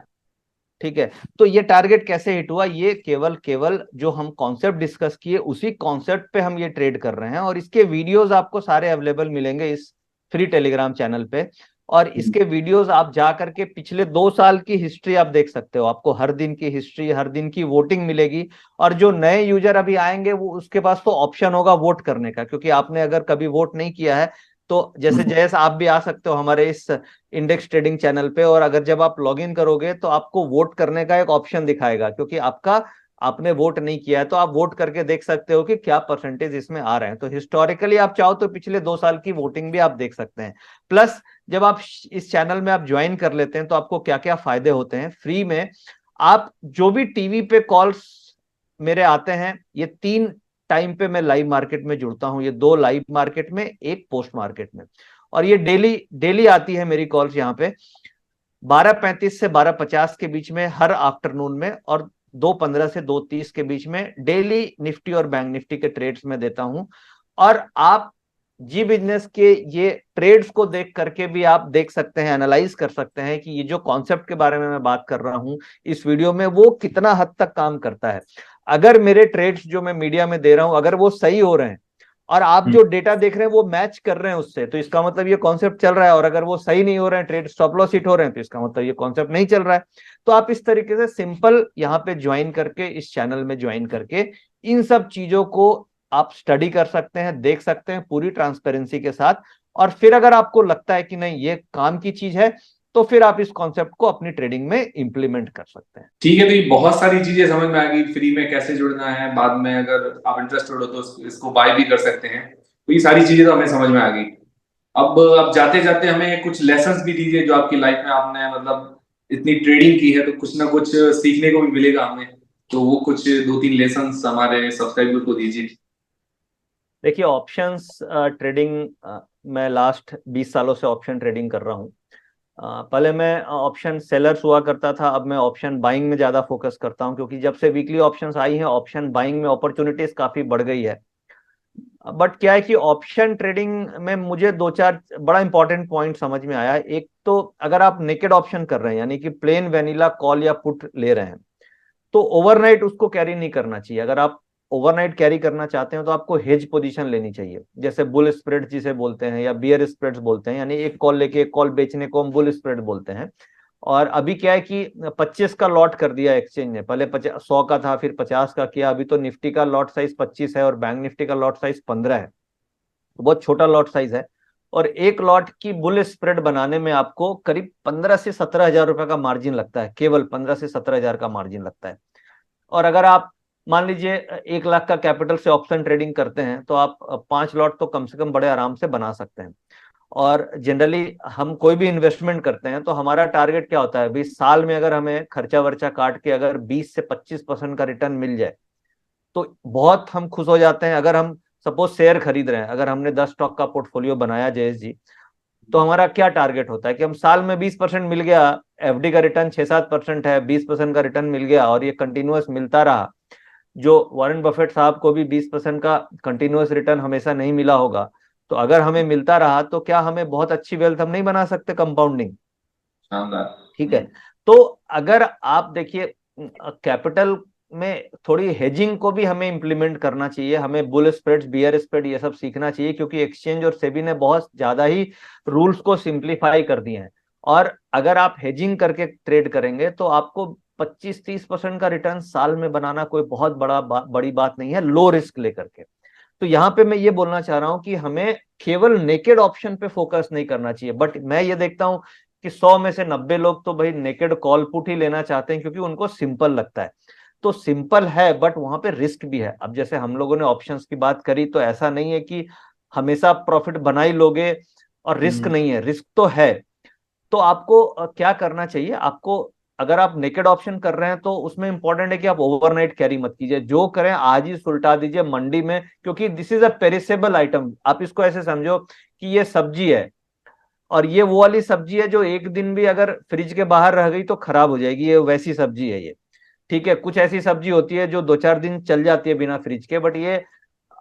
ठीक है। तो ये टारगेट कैसे हिट हुआ, ये केवल केवल जो हम कॉन्सेप्ट डिस्कस किए उसी कॉन्सेप्ट पे हम ये ट्रेड कर रहे हैं। और इसके वीडियोस आपको सारे अवेलेबल मिलेंगे इस फ्री टेलीग्राम चैनल पे। और इसके वीडियोस आप जा करके पिछले 2 साल की हिस्ट्री आप देख सकते हो, आपको हर दिन की हिस्ट्री, हर दिन की वोटिंग मिलेगी। और जो नए यूजर अभी आएंगे, वो उसके पास तो ऑप्शन होगा वोट करने का, क्योंकि आपने अगर कभी वोट नहीं किया है तो जैसे जयेश आप भी आ सकते हो हमारे इस इंडेक्स ट्रेडिंग चैनल पे, और अगर जब आप लॉग इन करोगे तो आपको वोट करने का एक ऑप्शन दिखाएगा, क्योंकि आपने वोट नहीं किया है, तो आप वोट करके देख सकते हो कि क्या परसेंटेज इसमें आ रहे हैं। तो हिस्टोरिकली आप चाहो तो पिछले 2 साल की वोटिंग भी आप देख सकते हैं। प्लस जब आप इस चैनल में आप ज्वाइन कर लेते हैं तो आपको क्या क्या फायदे होते हैं फ्री में। आप जो भी टीवी पे कॉल्स मेरे आते हैं, ये 3 टाइम पे मैं लाइव मार्केट में जुड़ता हूं, ये 2 लाइव मार्केट में, 1 पोस्ट मार्केट में, और ये डेली डेली आती है मेरी कॉल्स यहाँ पे 12:35 से 12:50 के बीच में हर आफ्टरनून में, और 2:15 से 2:30 के बीच में डेली निफ्टी और बैंक निफ्टी के ट्रेड्स में देता हूं। और आप जी बिजनेस के ये ट्रेड्स को देख करके भी आप देख सकते हैं, एनालाइज कर सकते हैं कि ये जो कॉन्सेप्ट के बारे में मैं बात कर रहा हूं इस वीडियो में, वो कितना हद तक काम करता है। अगर मेरे ट्रेड्स जो मैं मीडिया में दे रहा हूं अगर वो सही हो रहे हैं और आप जो डेटा देख रहे हैं वो मैच कर रहे हैं उससे, तो इसका मतलब ये कॉन्सेप्ट चल रहा है। और अगर वो सही नहीं हो रहे हैं, ट्रेड स्टॉप लॉस हिट हो रहे हैं, तो इसका मतलब ये कॉन्सेप्ट नहीं चल रहा है। तो आप इस तरीके से सिंपल यहाँ पे ज्वाइन करके, इस चैनल में ज्वाइन करके इन सब चीजों को आप स्टडी कर सकते हैं, देख सकते हैं पूरी ट्रांसपेरेंसी के साथ। और फिर अगर आपको लगता है कि नहीं ये काम की चीज है, तो फिर आप इस कॉन्सेप्ट को अपनी ट्रेडिंग में इंप्लीमेंट कर सकते हैं। ठीक है, तो ये बहुत सारी चीजें समझ में आ गई, फ्री में कैसे जुड़ना है, बाद में अगर आप इंटरेस्टेड हो तो इसको बाय भी कर सकते हैं। तो ये सारी चीजें तो हमें समझ में आ गई। अब जाते जाते हमें कुछ लेसन्स भी दीजिए जो आपकी लाइफ में आपने मतलब इतनी ट्रेडिंग की है तो कुछ ना कुछ सीखने को भी मिलेगा हमें। तो वो कुछ 2-3 लेसन्स हमारे सब्सक्राइबर को दीजिए। देखिए ऑप्शंस ट्रेडिंग मैं लास्ट 20 सालों से ऑप्शन ट्रेडिंग कर रहा हूँ। पहले मैं ऑप्शन सेलर्स हुआ करता था, अब मैं ऑप्शन बाइंग में ज्यादा फोकस करता हूँ, क्योंकि जब से वीकली ऑप्शंस आई हैं ऑप्शन बाइंग में अपॉर्चुनिटीज काफी बढ़ गई है। बट क्या है कि ऑप्शन ट्रेडिंग में मुझे 2-4 बड़ा इंपॉर्टेंट पॉइंट समझ में आया। एक तो अगर आप नेकेड ऑप्शन कर रहे हैं, यानी कि प्लेन वेनिला कॉल या पुट ले रहे हैं, तो ओवरनाइट उसको कैरी नहीं करना चाहिए। अगर आप ओवरनाइट कैरी करना चाहते हैं तो आपको हेज पोजीशन लेनी चाहिए, जैसे बुल स्प्रेड जिसे बोलते हैं या बियर स्प्रेड्स बोलते हैं, यानी एक कॉल लेके एक कॉल बेचने को हम बुल स्प्रेड बोलते हैं। और अभी क्या है कि 25 का लॉट कर दिया एक्सचेंज ने, पहले 100 का था फिर 50 का किया। अभी तो निफ्टी का लॉट साइज 25 है और बैंक निफ्टी का लॉट साइज 15 है, तो बहुत छोटा लॉट साइज है। और एक लॉट की बुल स्प्रेड बनाने में आपको करीब 15 से 17 हजार रुपए का मार्जिन लगता है, केवल 15 से 17 हजार का मार्जिन लगता है। और अगर आप मान लीजिए 1 लाख का कैपिटल से ऑप्शन ट्रेडिंग करते हैं तो आप 5 लॉट तो कम से कम बड़े आराम से बना सकते हैं। और जनरली हम कोई भी इन्वेस्टमेंट करते हैं तो हमारा टारगेट क्या होता है, 20 साल में अगर हमें खर्चा वर्चा काट के अगर 20 से 25% का रिटर्न मिल जाए तो बहुत हम खुश हो जाते हैं। अगर हम सपोज शेयर खरीद रहे हैं, अगर हमने 10 स्टॉक का पोर्टफोलियो बनाया जयेश जी, तो हमारा क्या टारगेट होता है कि हम साल में 20% मिल गया, एफडी का रिटर्न 6-7% है, 20% का रिटर्न मिल गया और ये कंटिन्यूअस मिलता रहा। जो वॉरेन बफेट साहब को भी 20% का कंटिन्यूअस रिटर्न हमेशा नहीं मिला होगा, तो अगर हमें मिलता रहा तो क्या हमें बहुत अच्छी वेल्थ हम नहीं बना सकते कंपाउंडिंग? शानदार। ठीक है। तो अगर आप देखिए कैपिटल में थोड़ी हेजिंग को भी हमें इंप्लीमेंट करना चाहिए, हमें बुल स्प्रेड्स बियर स्प्रेड ये सब सीखना चाहिए, क्योंकि एक्सचेंज और सेबी ने बहुत ज्यादा ही रूल्स को सिंप्लीफाई कर दिए हैं। और अगर आप हेजिंग करके ट्रेड करेंगे तो आपको 25-30% का रिटर्न साल में बनाना कोई बहुत बड़ी बात नहीं है, लो रिस्क लेकर के। तो यहाँ पे मैं ये बोलना चाह रहा हूँ कि हमें केवल नेकेड ऑप्शन पे फोकस नहीं करना चाहिए। बट मैं ये देखता हूँ कि 100 में से 90 लोग तो भाई नेकेड कॉल पुट ही लेना चाहते हैं, क्योंकि उनको सिंपल लगता है। तो सिंपल है बट वहां पे रिस्क भी है। अब जैसे हम लोगों ने ऑप्शंस की बात करी, तो ऐसा नहीं है कि हमेशा प्रॉफिट बना ही लोगे और रिस्क नहीं है, रिस्क तो है। तो आपको क्या करना चाहिए, आपको अगर आप नेकेड ऑप्शन कर रहे हैं तो उसमें इंपॉर्टेंट है कि आप ओवरनाइट कैरी मत कीजिए, जो करें आज ही सुलटा दीजिए मंडी में, क्योंकि this is a perishable item. आप इसको ऐसे समझो कि ये सब्जी है, और ये वो वाली सब्जी है जो एक दिन भी अगर फ्रिज के बाहर रह गई तो खराब हो जाएगी, ये वैसी सब्जी है ये। ठीक है, कुछ ऐसी सब्जी होती है जो 2-4 दिन चल जाती है बिना फ्रिज के, बट ये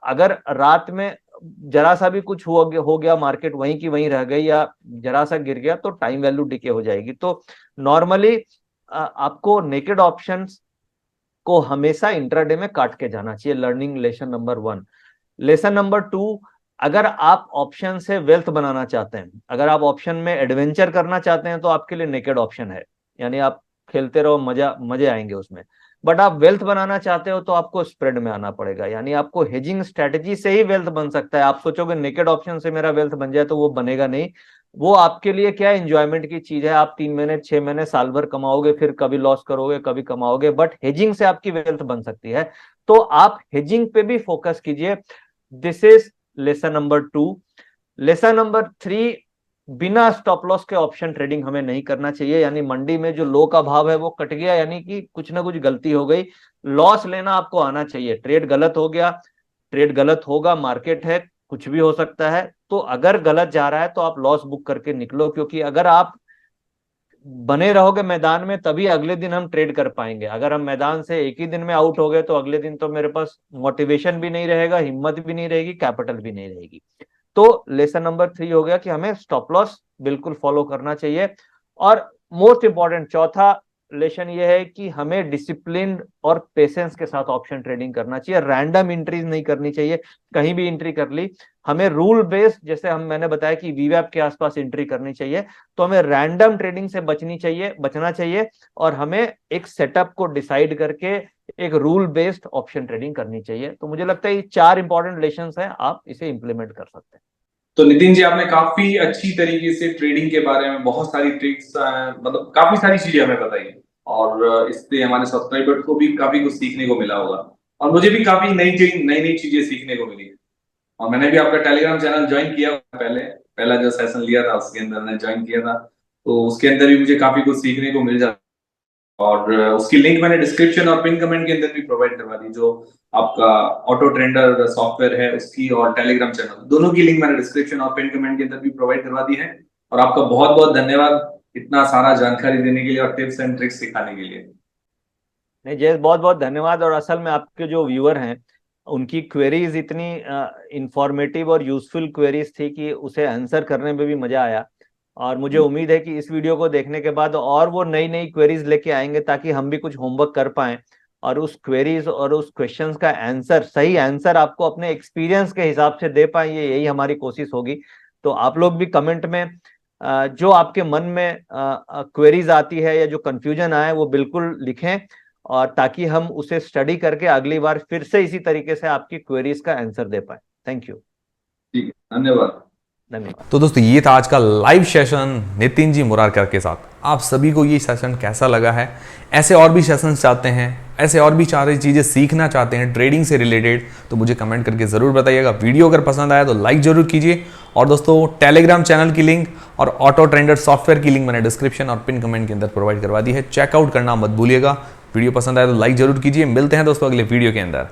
अगर रात में जरा सा भी कुछ हो गया मार्केट वहीं की वहीं रह गई या जरा सा गिर गया तो टाइम वैल्यू डिके हो जाएगी। तो नॉर्मली आपको नेकेड ऑप्शंस को हमेशा इंट्राडे में काट के जाना चाहिए। Learning lesson number 1। Lesson number 2, अगर आप ऑप्शन से वेल्थ बनाना चाहते हैं, अगर आप ऑप्शन में एडवेंचर करना चाहते हैं, तो आपके लिए नेकेड ऑप्शन है, यानी आप खेलते रहो, मजे आएंगे उसमें। बट आप वेल्थ बनाना चाहते हो तो आपको स्प्रेड में आना पड़ेगा, यानी आपको हेजिंग स्ट्रेटजी से ही वेल्थ बन सकता है। आप सोचोगे नेकेड ऑप्शन से मेरा वेल्थ बन जाए, तो वो बनेगा नहीं। वो आपके लिए क्या एंजॉयमेंट की चीज है, आप 3 महीने 6 महीने साल भर कमाओगे, फिर कभी लॉस करोगे कभी कमाओगे, बट हेजिंग से आपकी वेल्थ बन सकती है। तो आप हेजिंग पे भी फोकस कीजिए। This is lesson number 2। Lesson number 3, बिना स्टॉप लॉस के ऑप्शन ट्रेडिंग हमें नहीं करना चाहिए। यानी मंडी में जो लो का भाव है वो कट गया, यानी कि कुछ ना कुछ गलती हो गई, लॉस लेना आपको आना चाहिए। ट्रेड गलत हो गया, ट्रेड गलत होगा, मार्केट है, कुछ भी हो सकता है। तो अगर गलत जा रहा है तो आप लॉस बुक करके निकलो, क्योंकि अगर आप बने रहोगे मैदान में तभी अगले दिन हम ट्रेड कर पाएंगे। अगर हम मैदान से एक ही दिन में आउट हो गए तो अगले दिन तो मेरे पास मोटिवेशन भी नहीं रहेगा, हिम्मत भी नहीं रहेगी, कैपिटल भी नहीं रहेगी। तो लेसन नंबर 3 हो गया कि हमें स्टॉप लॉस बिल्कुल फॉलो करना चाहिए। और मोस्ट इंपॉर्टेंट चौथा लेसन ये है कि हमें डिसिप्लिन और पेशेंस के साथ ऑप्शन ट्रेडिंग करना चाहिए। रैंडम एंट्रीज नहीं करनी चाहिए, कहीं भी एंट्री कर ली। हमें रूल बेस्ड, जैसे मैंने बताया कि वीवैप के आसपास एंट्री करनी चाहिए, तो हमें रैंडम ट्रेडिंग से बचना चाहिए और हमें एक सेटअप को डिसाइड करके एक रूल बेस्ड ऑप्शन ट्रेडिंग करनी चाहिए। तो मुझे लगता है ये 4 इंपॉर्टेंट लेसन्स हैं, आप इसे इंप्लीमेंट कर सकते हैं। तो नितिन जी, आपने काफी अच्छी तरीके से ट्रेडिंग के बारे में बहुत सारी ट्रिक्स, मतलब काफी सारी चीजें हमें बताई, और इससे हमारे सब्सक्राइबर को भी काफी कुछ सीखने को मिला होगा, और मुझे भी काफी नई नई चीजें सीखने को मिली। और मैंने भी आपका टेलीग्राम चैनल ज्वाइन किया पहला जो सेशन लिया था उसके अंदर मैंने ज्वाइन किया था, तो उसके अंदर भी मुझे काफी कुछ सीखने को मिल जाता। और उसकी लिंक मैंने डिस्क्रिप्शन और पिन कमेंट के अंदर भी प्रोवाइड करवा दी, जो आपका ऑटो ट्रेंडर सॉफ्टवेयर है उसकी और टेलीग्राम चैनल दोनों की लिंक मैंने डिस्क्रिप्शन और पिन कमेंट के अंदर भी प्रोवाइड करवा दी है। और आपका बहुत बहुत धन्यवाद इतना सारा जानकारी देने के लिए और टिप्स एंड ट्रिक्स सिखाने के लिए। नहीं जय, बहुत बहुत धन्यवाद। और असल में आपके जो व्यूअर हैं उनकी क्वेरीज इतनी इंफॉर्मेटिव और यूजफुल क्वेरीज थी कि उसे आंसर करने में भी मजा आया। और मुझे उम्मीद है कि इस वीडियो को देखने के बाद और वो नई नई क्वेरीज लेके आएंगे, ताकि हम भी कुछ होमवर्क कर पाएं और उस क्वेरीज और उस क्वेश्चंस का आंसर, सही आंसर आपको अपने एक्सपीरियंस के हिसाब से दे पाएं। यही हमारी कोशिश होगी। तो आप लोग भी कमेंट में जो आपके मन में क्वेरीज आती है या जो कंफ्यूजन आए वो बिल्कुल लिखें, और ताकि हम उसे स्टडी करके अगली बार फिर से इसी तरीके से आपकी क्वेरीज का आंसर दे पाए। Thank you. ठीक है, धन्यवाद। तो दोस्तों ये था आज का लाइव सेशन नितिन जी मुरारकर के साथ। आप सभी को ये सेशन कैसा लगा है? ऐसे और भी सेशन चाहते हैं, ऐसे और भी सारी चीज़ें सीखना चाहते हैं ट्रेडिंग से रिलेटेड, तो मुझे कमेंट करके ज़रूर बताइएगा। वीडियो अगर पसंद आया तो लाइक ज़रूर कीजिए। और दोस्तों टेलीग्राम चैनल की लिंक और ऑटो ट्रेंडर सॉफ्टवेयर की लिंक मैंने डिस्क्रिप्शन और पिन कमेंट के अंदर प्रोवाइड करवा दी है, चेकआउट करना मत भूलिएगा। वीडियो पसंद आया तो लाइक ज़रूर कीजिए। मिलते हैं दोस्तों अगले वीडियो के अंदर।